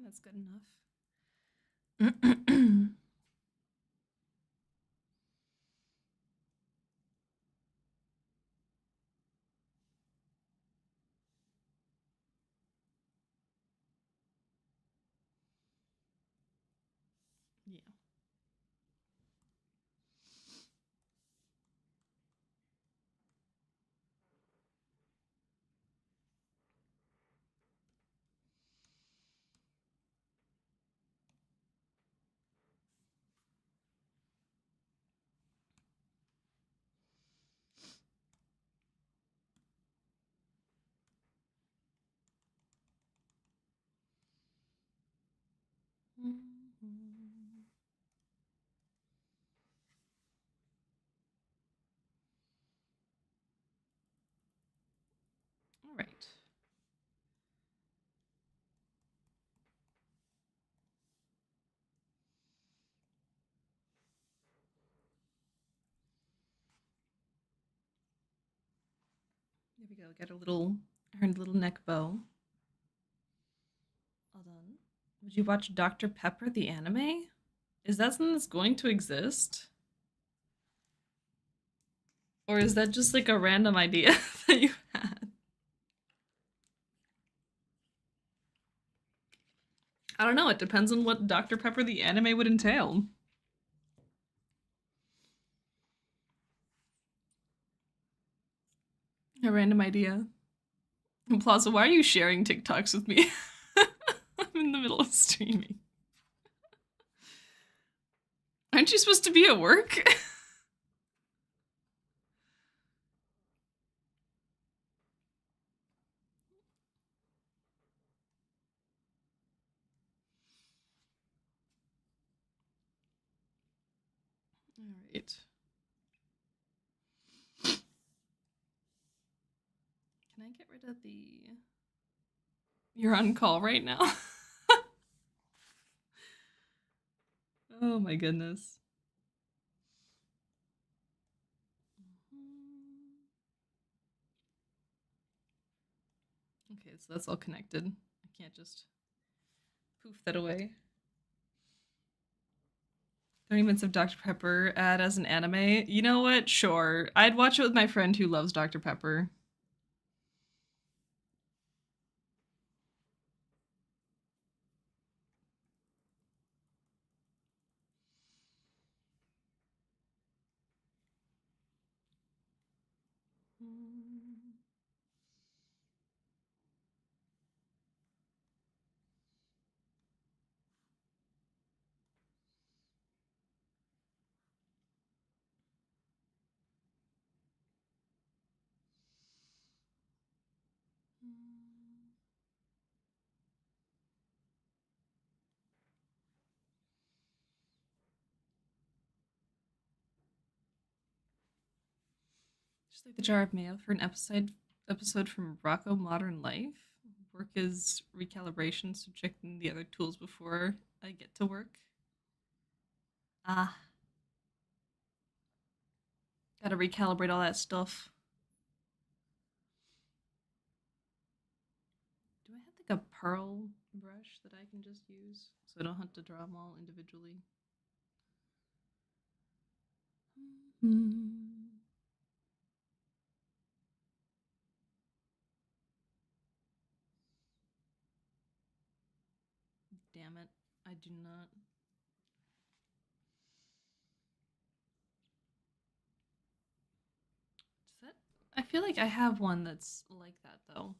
That's good enough. Yeah. All right. There we go. Got a little, earned a little neck bow. All done. Would you watch Dr. Pepper the anime? Is that something that's going to exist? Or is that just like a random idea that you had? I don't know. It depends on what Dr. Pepper the anime would entail. A random idea. And Plaza, why are you sharing TikToks with me? I'm in the middle of streaming. Aren't you supposed to be at work? All right. Can I get rid of the... You're on call right now? Oh my goodness. Okay, so that's all connected. I can't just poof that away. 30 minutes of Dr. Pepper ad as an anime. You know what? Sure. I'd watch it with my friend who loves Dr. Pepper. Just like the jar of mayo for an episode from Rocco Modern Life. Work is recalibration, so checking the other tools before I get to work. Ah, gotta recalibrate all that stuff. Do I have like a pearl brush that I can just use so I don't have to draw them all individually? Damn it, I do not. Does that? I feel like I have one that's like that though.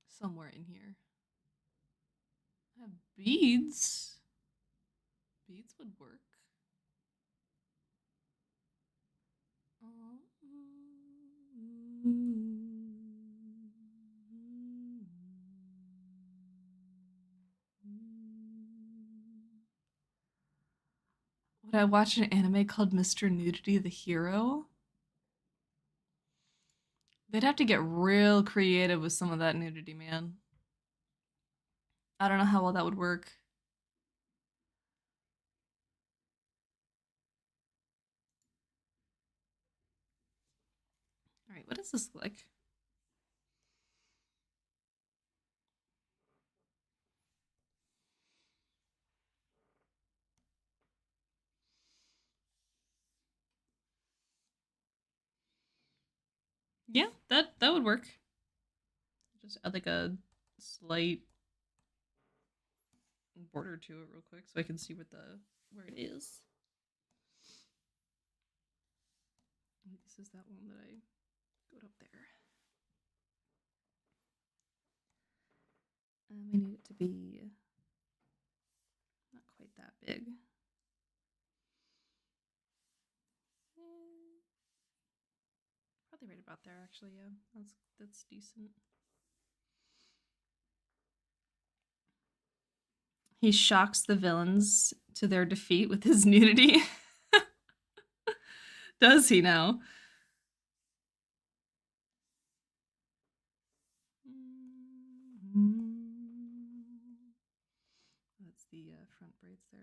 Somewhere in here. I have beads. Beads would work. Would I watch an anime called Mr. Nudity the Hero? They'd have to get real creative with some of that nudity, man. I don't know how well that would work. All right, what does this look like? Yeah, that would work. Just add like a slight border to it real quick so I can see where it is. This is that one that I got up there. I need it to be not quite that big. Probably right about there, actually. Yeah, that's decent. He shocks the villains to their defeat with his nudity. Does he now? That's the front braids there.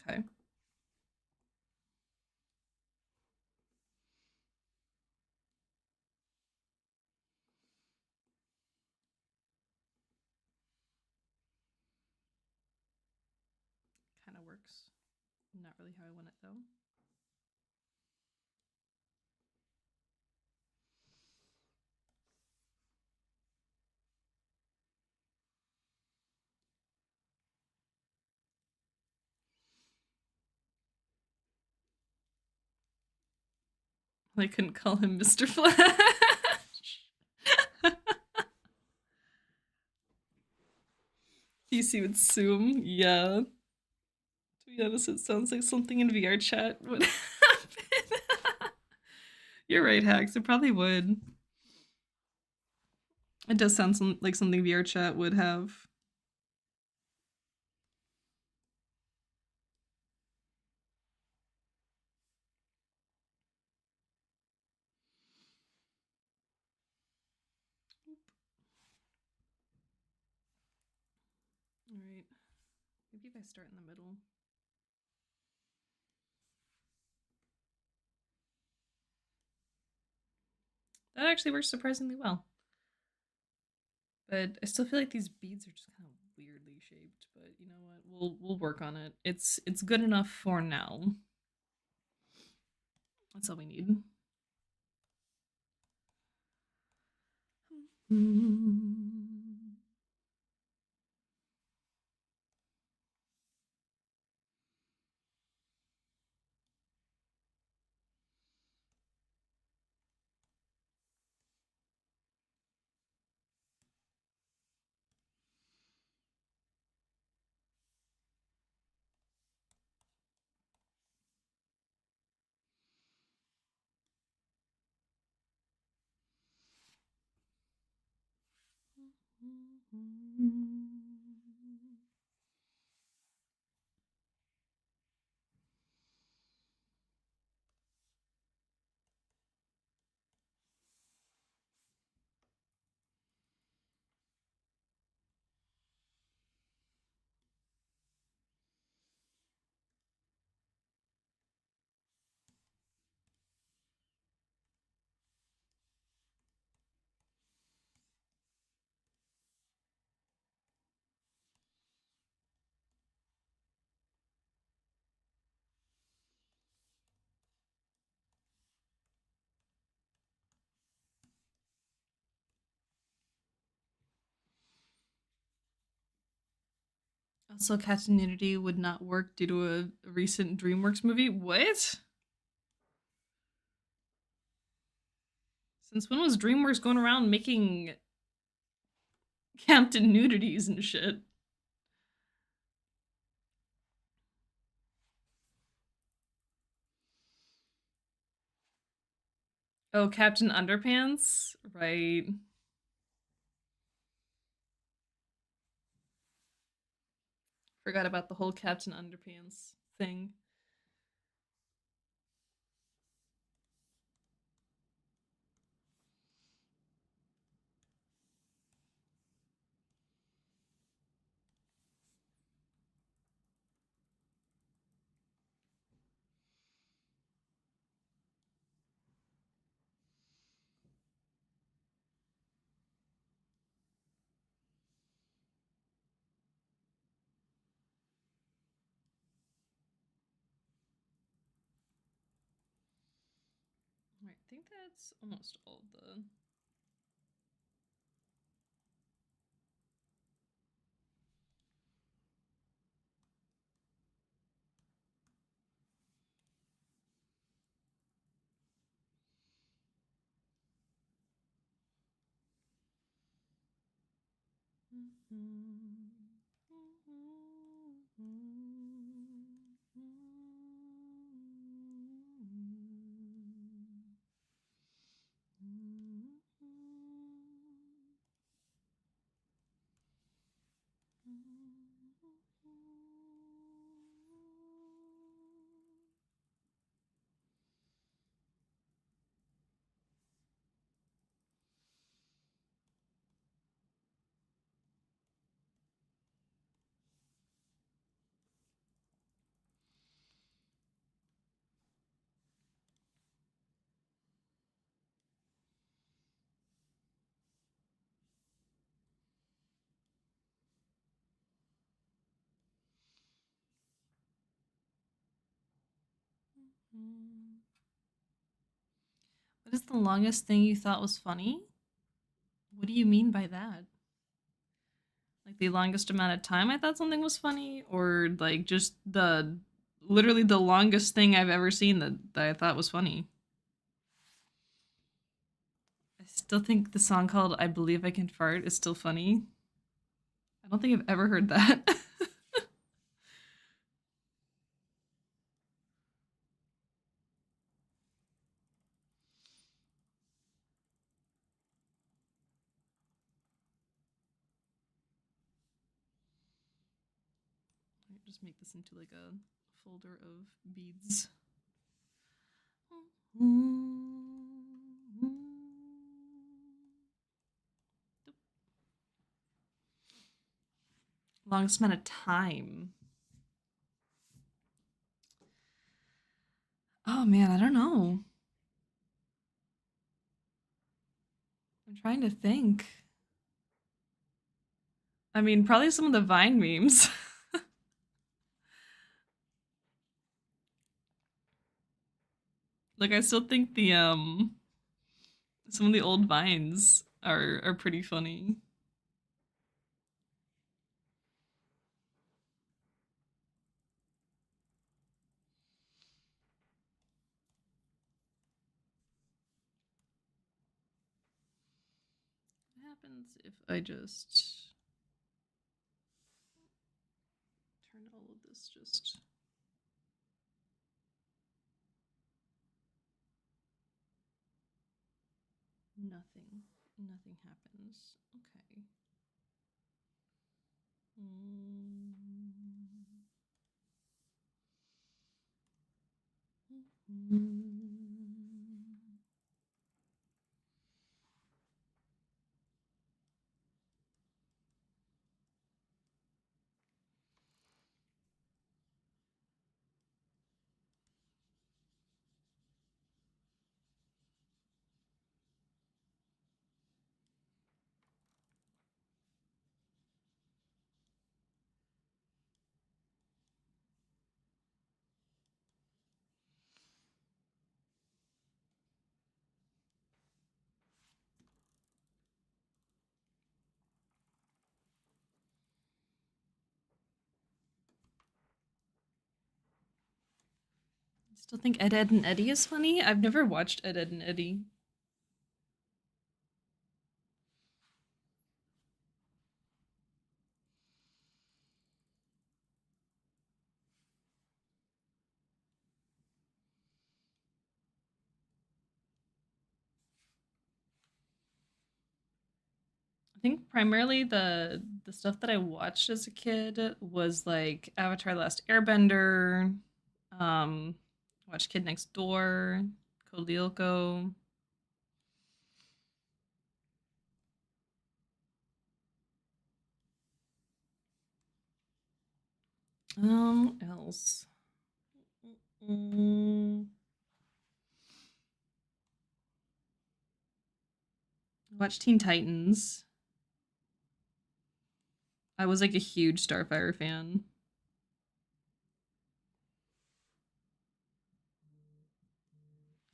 Okay. Kind of works. Not really how I want it though. I couldn't call him Mr. Flash. DC would sue him. Yeah. To be honest, it sounds like something in VR chat would happen. You're right, Hacks. It probably would. It does sound like something VR chat would have. All right. Maybe if I start in the middle. That actually works surprisingly well. But I still feel like these beads are just kind of weirdly shaped. But you know what? We'll work on it. It's good enough for now. That's all we need. Also, Captain Unity would not work due to a recent DreamWorks movie. What? Since when was DreamWorks going around making Captain nudities and shit? Oh, Captain Underpants? Right. Forgot about the whole Captain Underpants thing. Alright, I think that's almost all the. What is the longest thing you thought was funny? What do you mean by that? Like the longest amount of time I thought something was funny, or like just the literally the longest thing I've ever seen that I thought was funny? I still think the song called I Believe I Can Fart is still funny. I don't think I've ever heard that. Just make this into like a folder of beads. Longest amount of time. Oh man, I don't know. I'm trying to think. I mean, probably some of the Vine memes. Like I still think the some of the old vines are pretty funny. What happens if I just turn all of this just nothing? Nothing happens. Okay. Still think Ed, Ed, and Eddie is funny. I've never watched Ed, Ed, and Eddie. I think primarily the stuff that I watched as a kid was like Avatar: The Last Airbender, um, watched Kid Next Door, Code Lyoko. What else? Mm, watched Teen Titans. I was like a huge Starfire fan.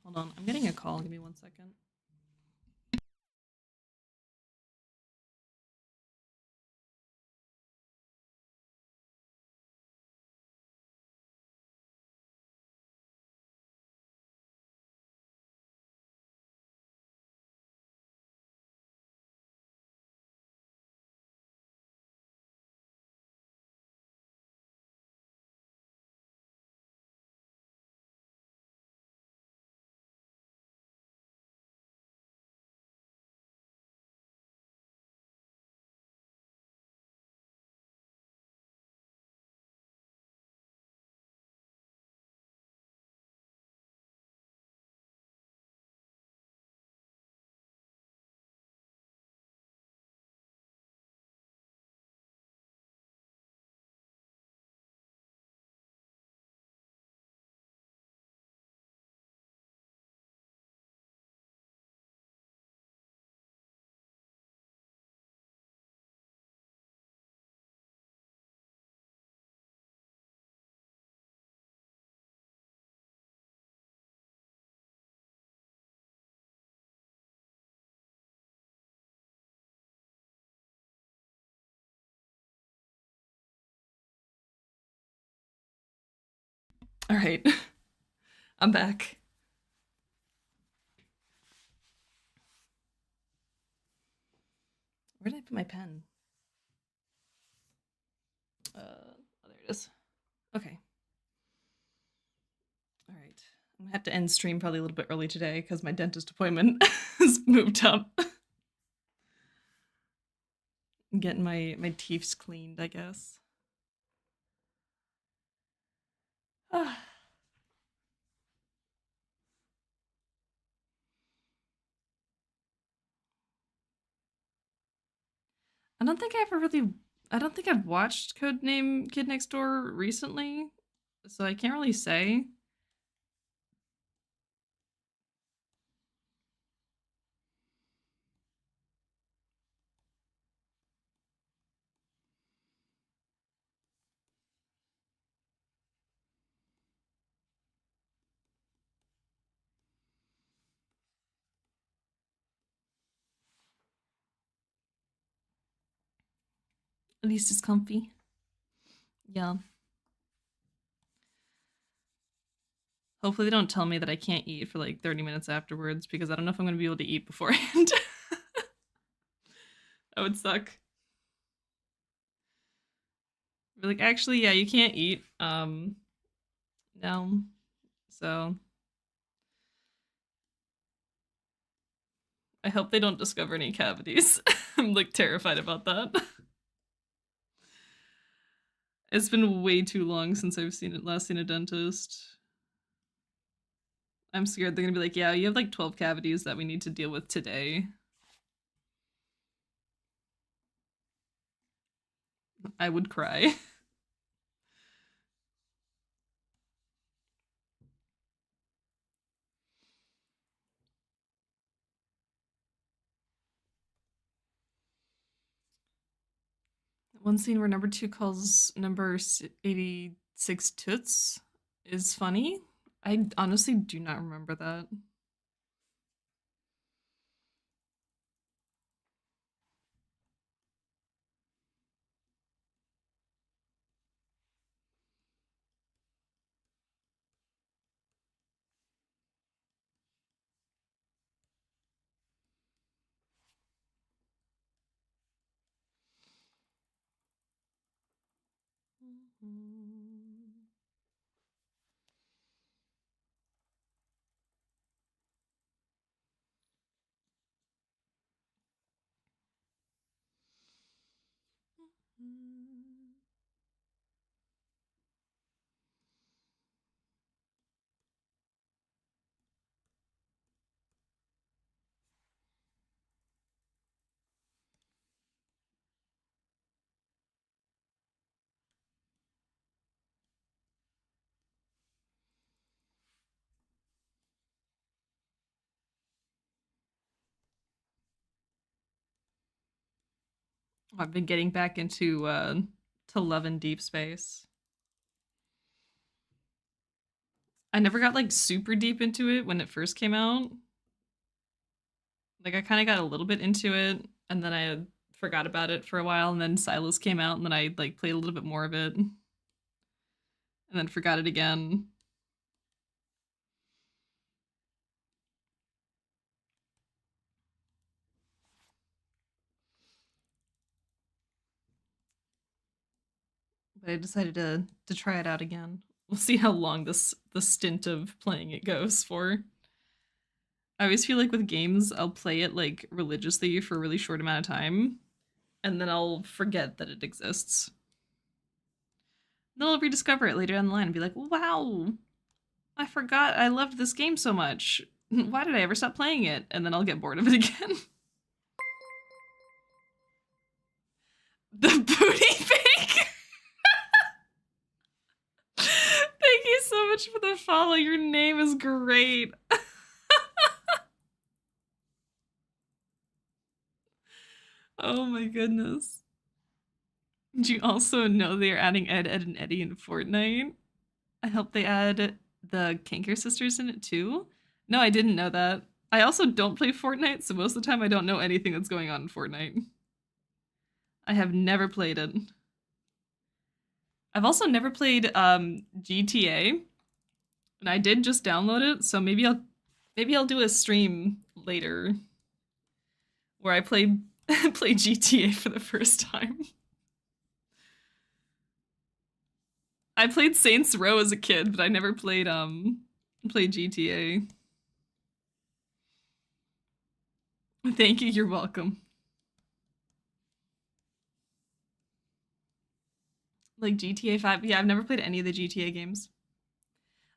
Hold on, I'm getting a call. Give me 1 second. All right. I'm back. Where did I put my pen? Oh, there it is. Okay. All right. I'm gonna have to end stream probably a little bit early today because my dentist appointment has moved up. I'm getting my teeth cleaned, I guess. Ah. I don't think I ever really. I don't think I've watched Codename Kid Next Door recently, so I can't really say. At least it's comfy. Yeah. Hopefully they don't tell me that I can't eat for like 30 minutes afterwards because I don't know if I'm gonna be able to eat beforehand. That would suck. Be like, actually, yeah, you can't eat. No. So I hope they don't discover any cavities. I'm like terrified about that. It's been way too long since I've last seen a dentist. I'm scared they're gonna be like, yeah, you have like 12 cavities that we need to deal with today. I would cry. One scene where number 2 calls number 86 toots is funny. I honestly do not remember that. I've been getting back into to Love in Deep Space. I never got like super deep into it when it first came out. Like I kind of got a little bit into it and then I forgot about it for a while and then Silas came out and then I like played a little bit more of it and then forgot it again. But I decided to try it out again. We'll see how long the stint of playing it goes for. I always feel like with games, I'll play it like religiously for a really short amount of time, and then I'll forget that it exists. Then I'll rediscover it later down the line and be like, wow, I forgot I loved this game so much. Why did I ever stop playing it? And then I'll get bored of it again. The booty fake! Thank you so much for the follow. Your name is great. Oh my goodness. Do you also know they are adding Ed, Ed, and Eddie in Fortnite? I hope they add the Kanker sisters in it too. No, I didn't know that. I also don't play Fortnite, so most of the time I don't know anything that's going on in Fortnite. I have never played it. I've also never played GTA. And I did just download it, so maybe I'll do a stream later where I play GTA for the first time. I played Saints Row as a kid, but I never played GTA. Thank you, you're welcome. Like GTA 5. Yeah, I've never played any of the GTA games.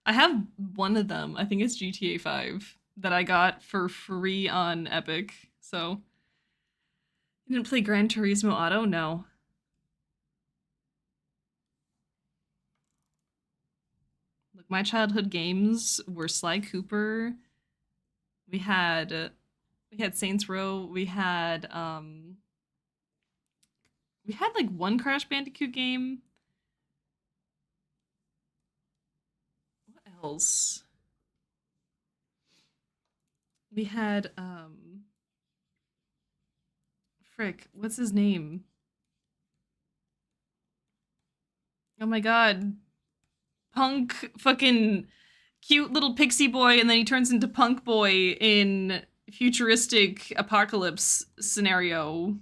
I have one of them. I think it's GTA 5 that I got for free on Epic. So, you didn't play Gran Turismo Auto? No. Look, my childhood games were Sly Cooper. We had we had Saints Row. We had like one Crash Bandicoot game. What else? We had frick, what's his name? Oh my god. Punk fucking cute little pixie boy, and then he turns into Punk Boy in futuristic apocalypse scenario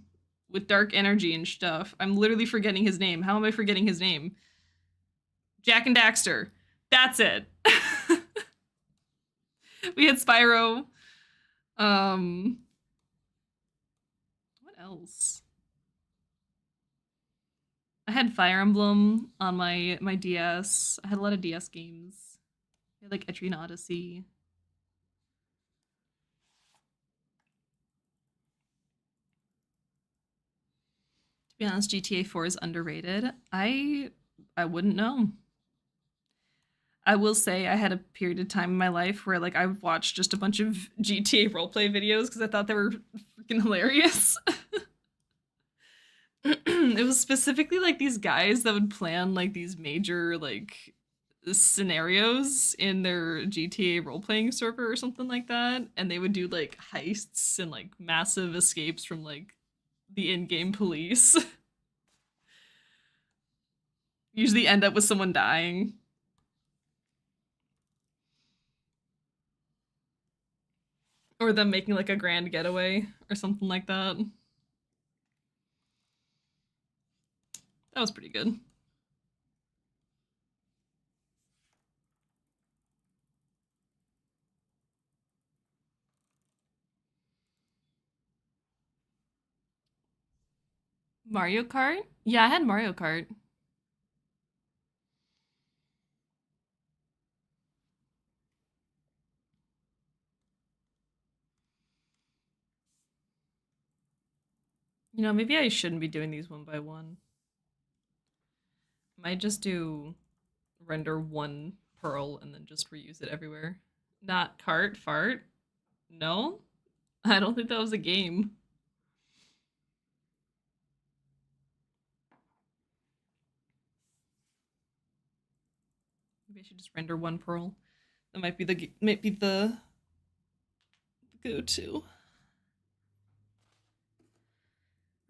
with dark energy and stuff. I'm literally forgetting his name. How am I forgetting his name? Jack and Daxter. That's it. We had Spyro. Um what else? I had Fire Emblem on my DS. I had a lot of DS games. I had like Etrian Odyssey. To be honest, GTA 4 is underrated. I wouldn't know. I will say I had a period of time in my life where like I watched just a bunch of GTA roleplay videos because I thought they were freaking hilarious. It was specifically like these guys that would plan like these major like scenarios in their GTA role playing server or something like that, and they would do like heists and like massive escapes from like the in-game police. Usually end up with someone dying or them making like a grand getaway or something like that. That was pretty good. Mario Kart? Yeah, I had Mario Kart. You know, maybe I shouldn't be doing these one by one. Might just do render one pearl and then just reuse it everywhere. Not cart, fart? No? I don't think that was a game. Maybe I should just render one pearl. That might be the go-to.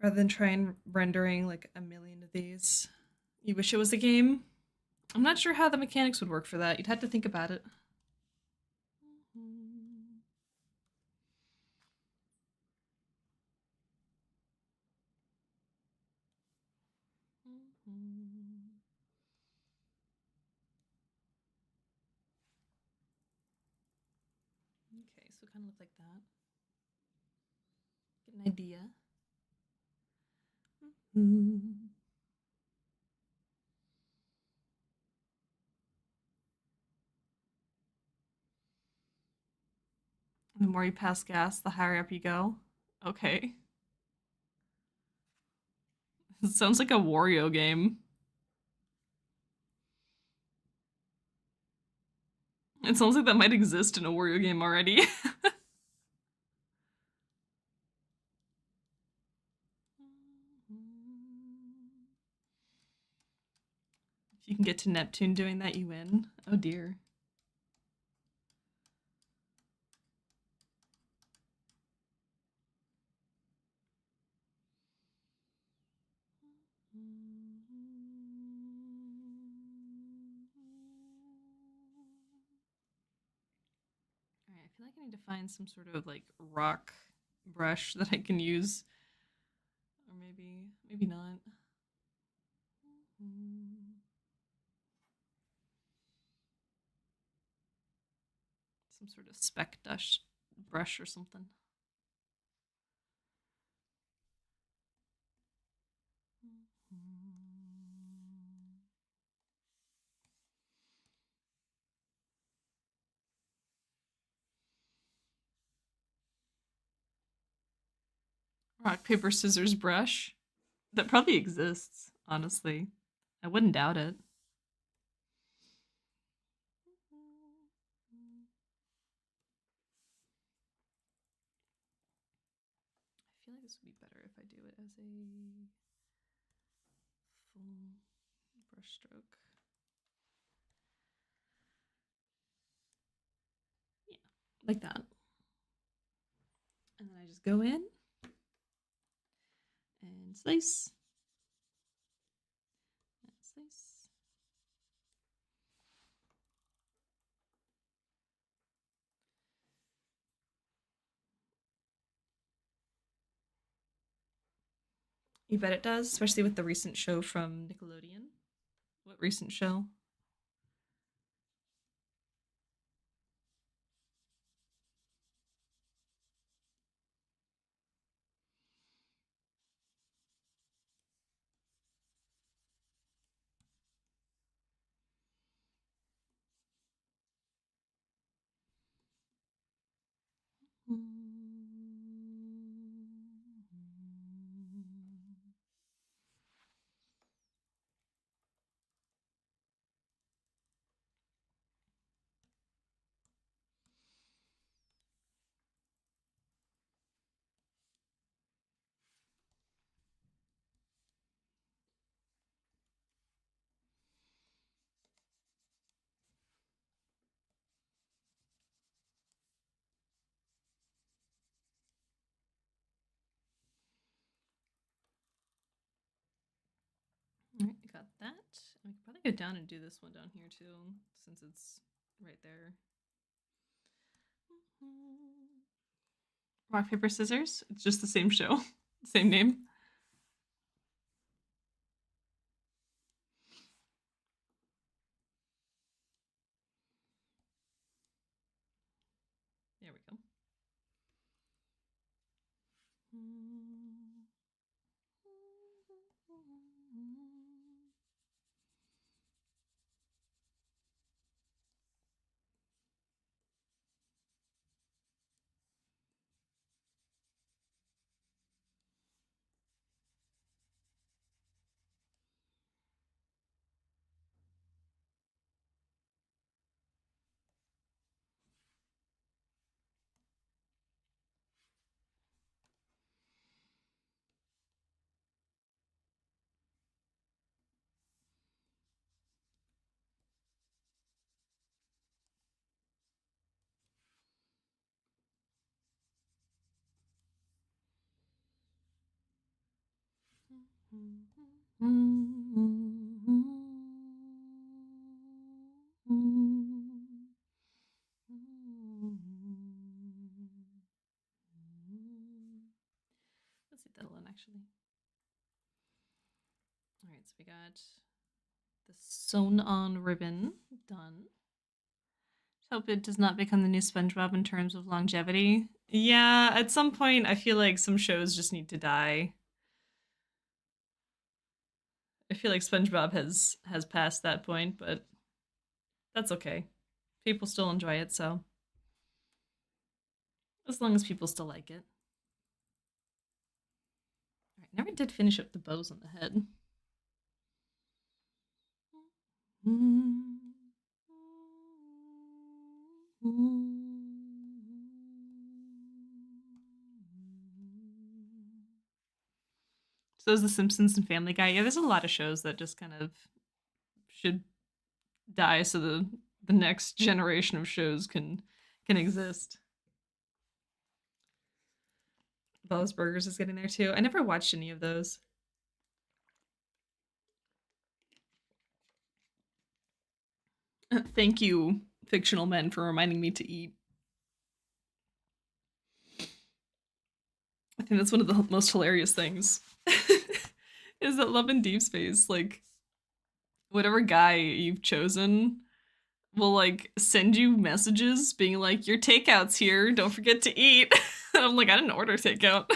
Rather than trying rendering like a million of these. You wish it was a game? I'm not sure how the mechanics would work for that. You'd have to think about it. Okay, so it kind of look like that. Get an idea. The more you pass gas, the higher up you go. Okay. It sounds like a Wario game. It sounds like that might exist in a Wario game already. If you can get to Neptune doing that, you win. Oh dear. feel like I need to find some sort of like rock brush that I can use. Or maybe not. Some sort of speck dust brush or something. Rock, paper, scissors brush. That probably exists, honestly. I wouldn't doubt it. I feel like this would be better if I do it as a full brush stroke. Yeah, like that. And then I just go in and slice. And slice. You bet it does, especially with the recent show from Nickelodeon. What recent show? All right, got that. I could probably go down and do this one down here too, since it's right there. Rock, paper, scissors. It's just the same show, same name. There we go. Let's leave that alone, actually. All right, so we got the sewn on ribbon done. Hope it does not become the new SpongeBob in terms of longevity. Yeah, at some point, I feel like some shows just need to die. I feel like SpongeBob has passed that point, but that's okay. People still enjoy it, so as long as people still like it. All right, never did finish up the bows on the head. So is The Simpsons and Family Guy. Yeah, there's a lot of shows that just kind of should die so the next generation of shows can exist. Bob's Burgers is getting there too. I never watched any of those. Thank you, fictional men, for reminding me to eat. I think that's one of the most hilarious things. Is that Love in Deep Space, like, whatever guy you've chosen will like send you messages being like, your takeout's here, don't forget to eat. And I'm like, I didn't order takeout.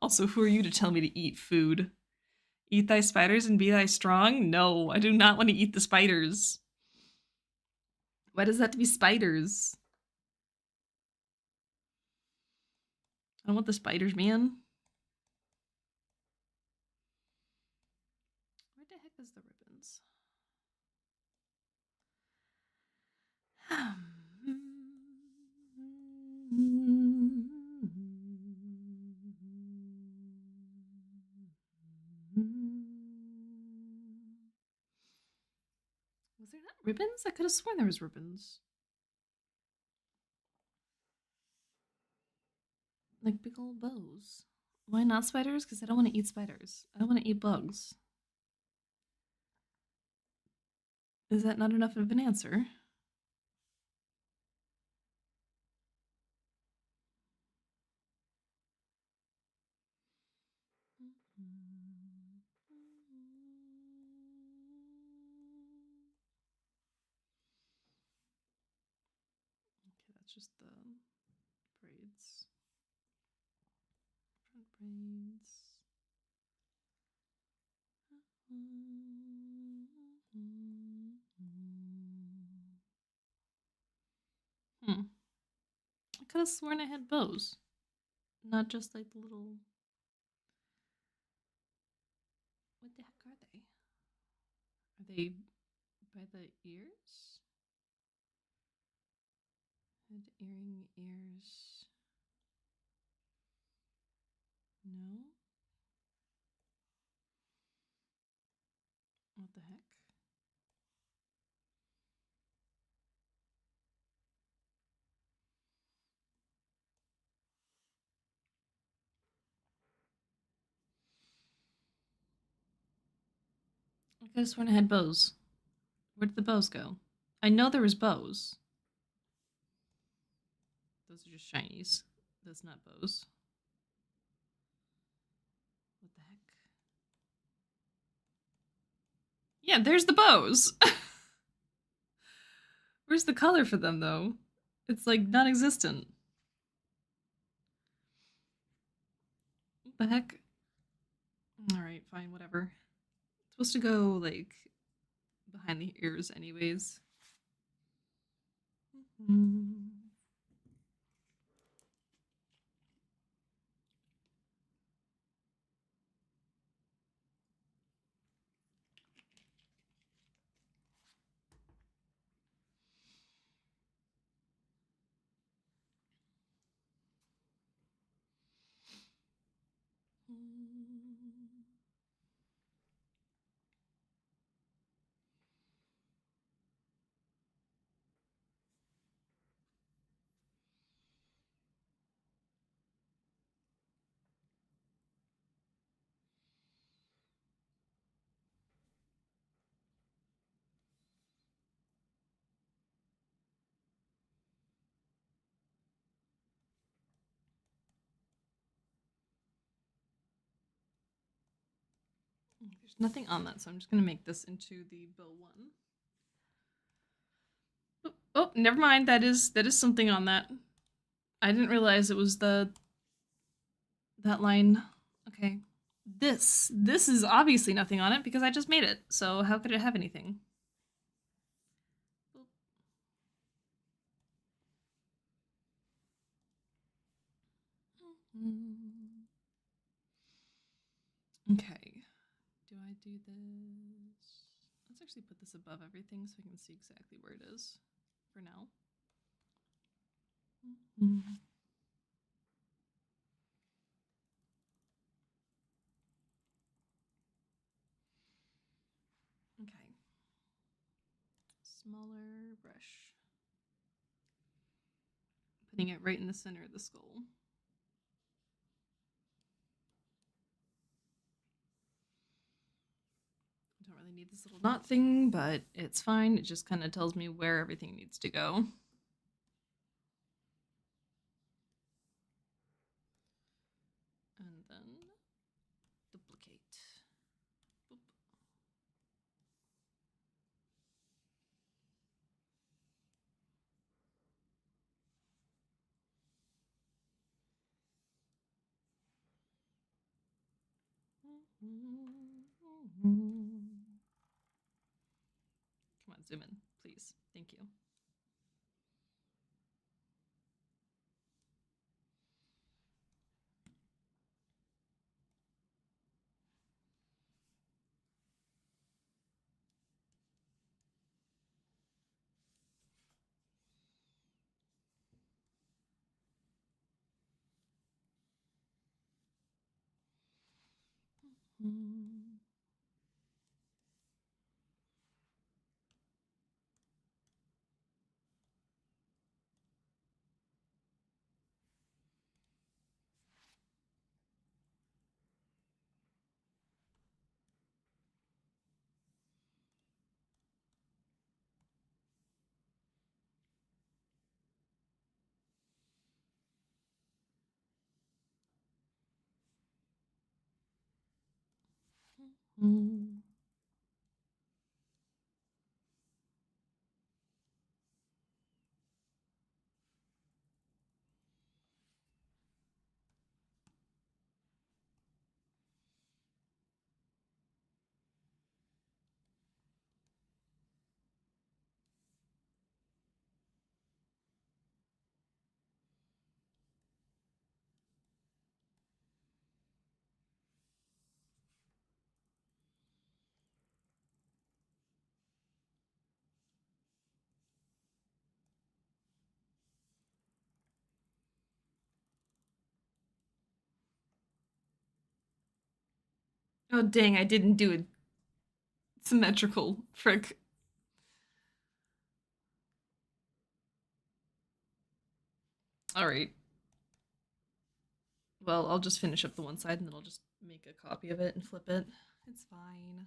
Also, who are you to tell me to eat food? Eat thy spiders and be thy strong? No, I do not want to eat the spiders. Why does that have to be spiders? I don't want the spiders, man. Where the heck is the ribbons? Was there not ribbons? I could have sworn there was ribbons. Like big old bows. Why not spiders? Because I don't want to eat spiders. I want to eat bugs. Is that not enough of an answer? Okay, that's just the braids. Front braids. Hmm. I could have sworn I had bows. Not just like the little. What the heck are they? Are they by the ears? Head, earring, ears. No? What the heck? I could have sworn I had bows. Where did the bows go? I know there was bows. Those are just shinies. That's not bows. What the heck? Yeah, there's the bows. Where's the color for them, though? It's like non-existent. What the heck? Alright, fine, whatever. It's supposed to go, like, behind the ears anyways. There's nothing on that, so I'm just gonna make this into the bow one. Oh, never mind. That is something on that. I didn't realize it was that line. Okay. This is obviously nothing on it because I just made it. So how could it have anything? Okay. Do I do this? Let's actually put this above everything so I can see exactly where it is for now. Okay. Smaller brush. Putting it right in the center of the skull. Don't really need this little knot thing, but it's fine. It just kind of tells me where everything needs to go. Come on, zoom in, please. Thank you. Oh dang, I didn't do it symmetrical. Frick. Alright. Well, I'll just finish up the one side and then I'll just make a copy of it and flip it. It's fine.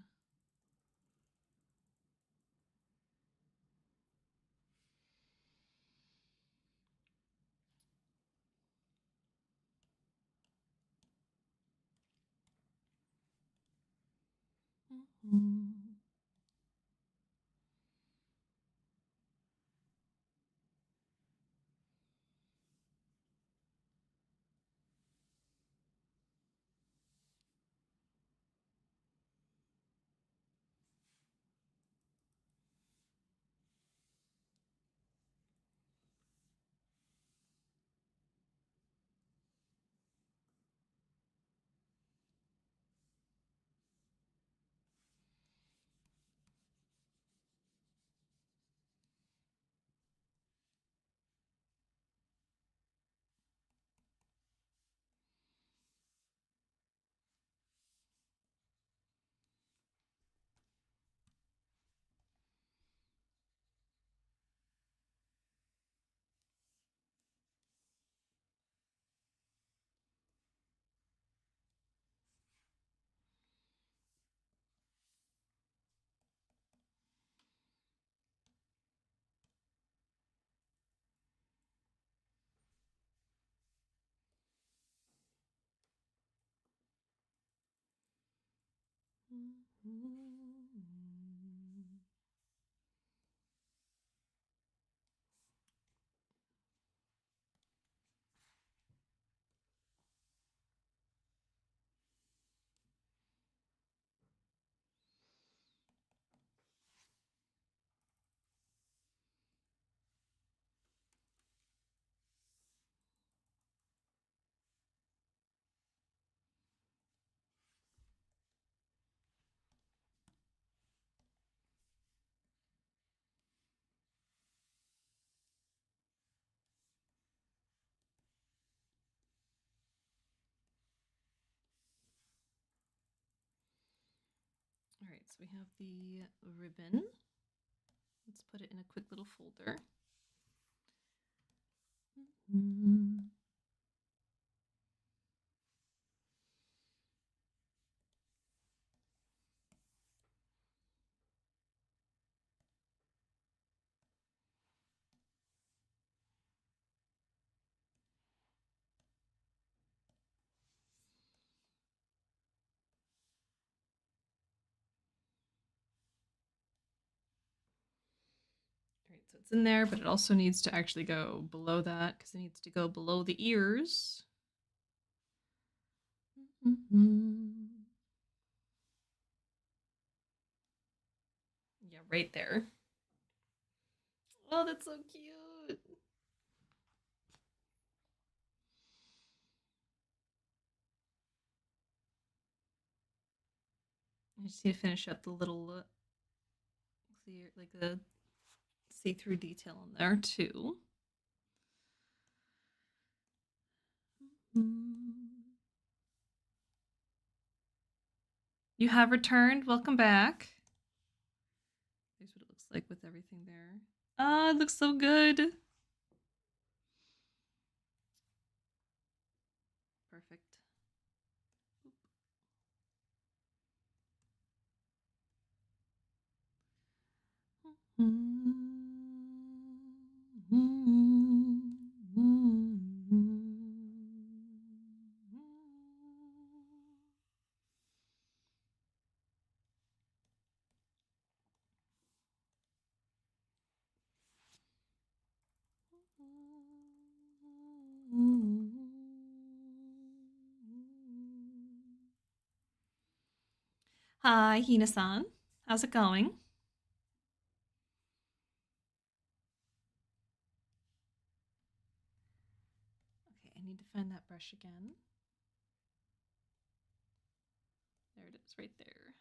Alright, so we have the ribbon. Let's put it in a quick little folder. Alright, so it's in there, but it also needs to actually go below that because it needs to go below the ears. right there. Oh, that's so cute. I just need to finish up the little clear, like the see-through detail in there too. You have returned. Welcome back. Here's what it looks like with everything there. Ah, it looks so good. Perfect. Hi, Hina-san. How's it going? Okay, I need to find that brush again. There it is, right there.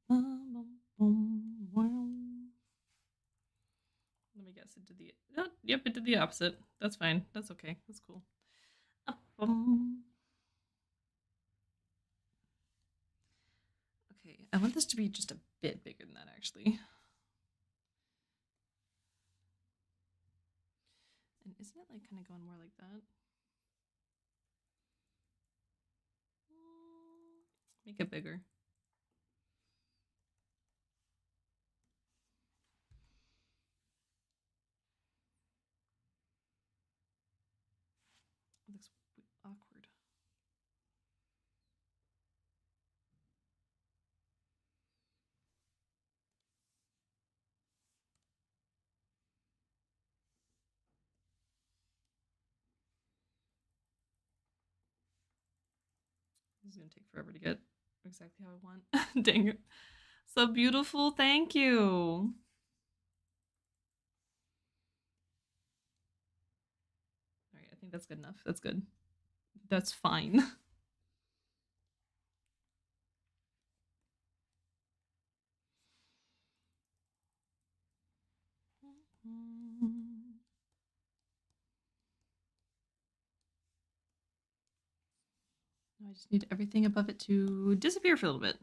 Let me guess, it did the... Oh, yep, it did the opposite. That's fine. That's okay. That's cool. Okay, I want this to be just a bit bigger than that, actually. And isn't it like kind of going more like that? Make it bigger. It looks awkward. This is gonna take forever to get exactly how I want. Dang it. So beautiful, thank you. Alright, I think that's good enough. That's good. That's fine. I just need everything above it to disappear for a little bit.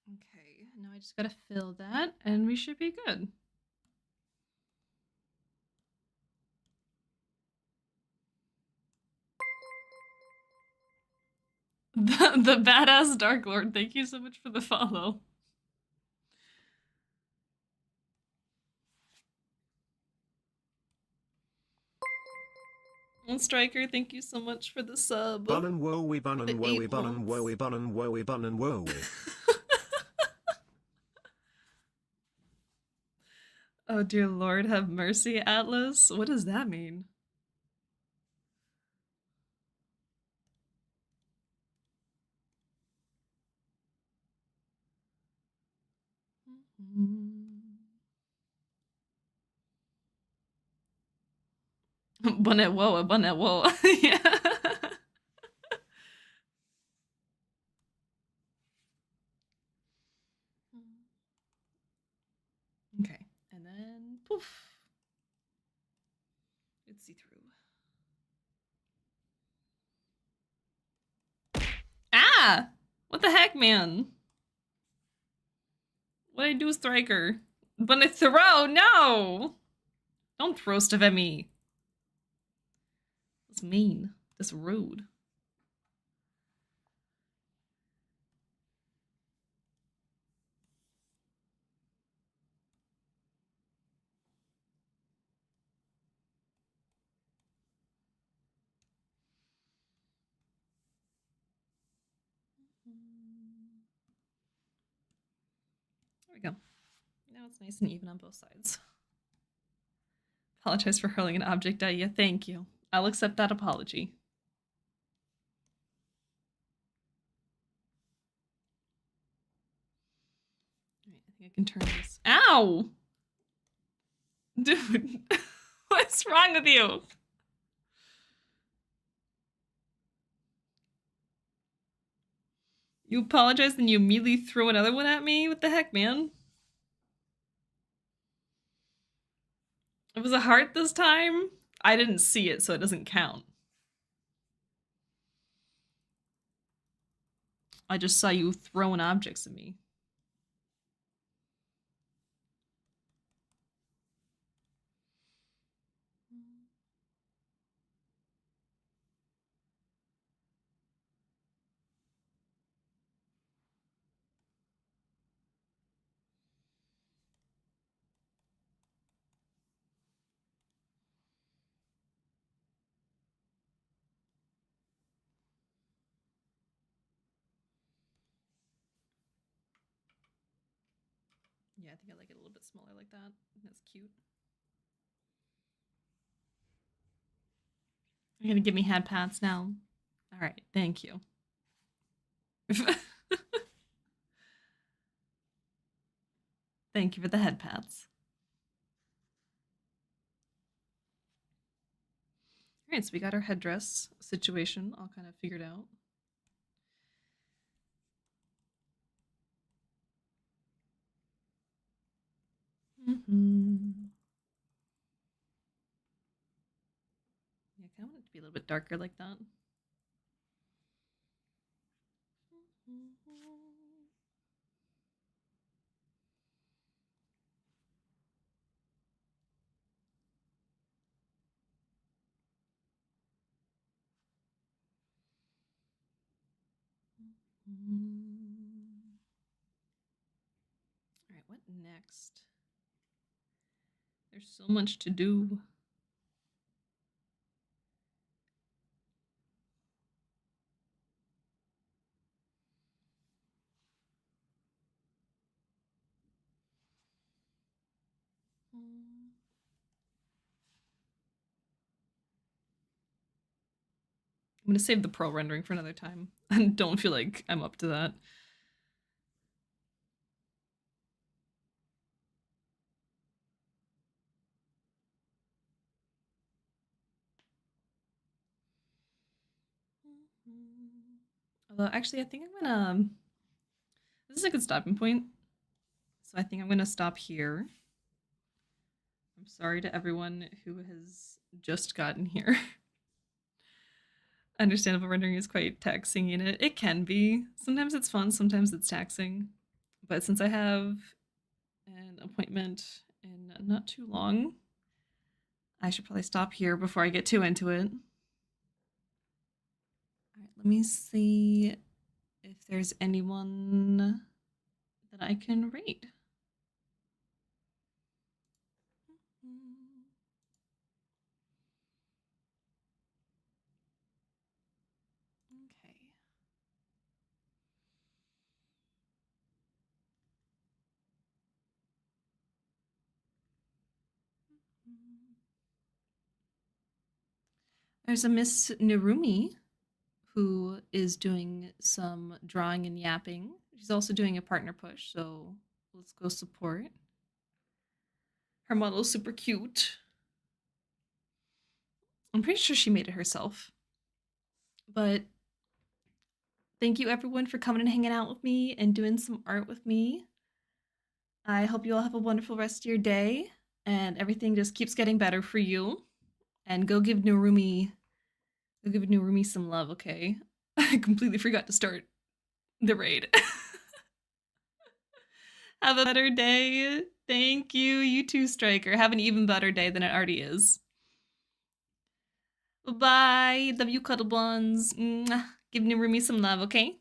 Okay, now I just gotta fill that and we should be good. The badass Dark Lord, thank you so much for the follow. And Striker, thank you so much for the sub. Bun and woey, bun and woey, bun and woey, bun and woey, bun and woey. Oh dear Lord, have mercy, Atlas. What does that mean? Bonnet whoa, bonnet whoa. Yeah. Okay, and then poof. It's see through. Ah! What the heck, man? What did I do, Striker? But I throw? No! Don't throw stuff at me. That's mean. That's rude. we go. Now it's nice and even on both sides. Apologize for hurling an object at you. Thank you. I'll accept that apology. Alright, I think I can turn this. Ow! Dude, what's wrong with you? You apologize and you immediately throw another one at me? What the heck, man? It was a heart this time? I didn't see it, so it doesn't count. I just saw you throwing objects at me. Yeah, I think I like it a little bit smaller like that. That's cute. You're gonna give me head pats now? All right, thank you. Thank you for the head pats. All right, so we got our headdress situation all kind of figured out. Yeah, I kind of want it to be a little bit darker like that. All right, what next? There's so much to do. I'm gonna save the pro rendering for another time. I don't feel like I'm up to that. Although, actually, I think I'm gonna. This is a good stopping point. So I think I'm gonna stop here. I'm sorry to everyone who has just gotten here. Understandable rendering is quite taxing in it. It can be. Sometimes it's fun, sometimes it's taxing. But since I have an appointment in not too long, I should probably stop here before I get too into it. All right, let me see if there's anyone that I can rate. Okay. There's a Miss Narumi who is doing some drawing and yapping. She's also doing a partner push, so let's go support. Her model is super cute. I'm pretty sure she made it herself. But thank you everyone for coming and hanging out with me and doing some art with me. I hope you all have a wonderful rest of your day and everything just keeps getting better for you. And go give Narumi some love, okay? I completely forgot to start the raid. Have a better day. Thank you. You too, Striker. Have an even better day than it already is. Bye. Love you, cuddle buns. Give Narumi some love, okay?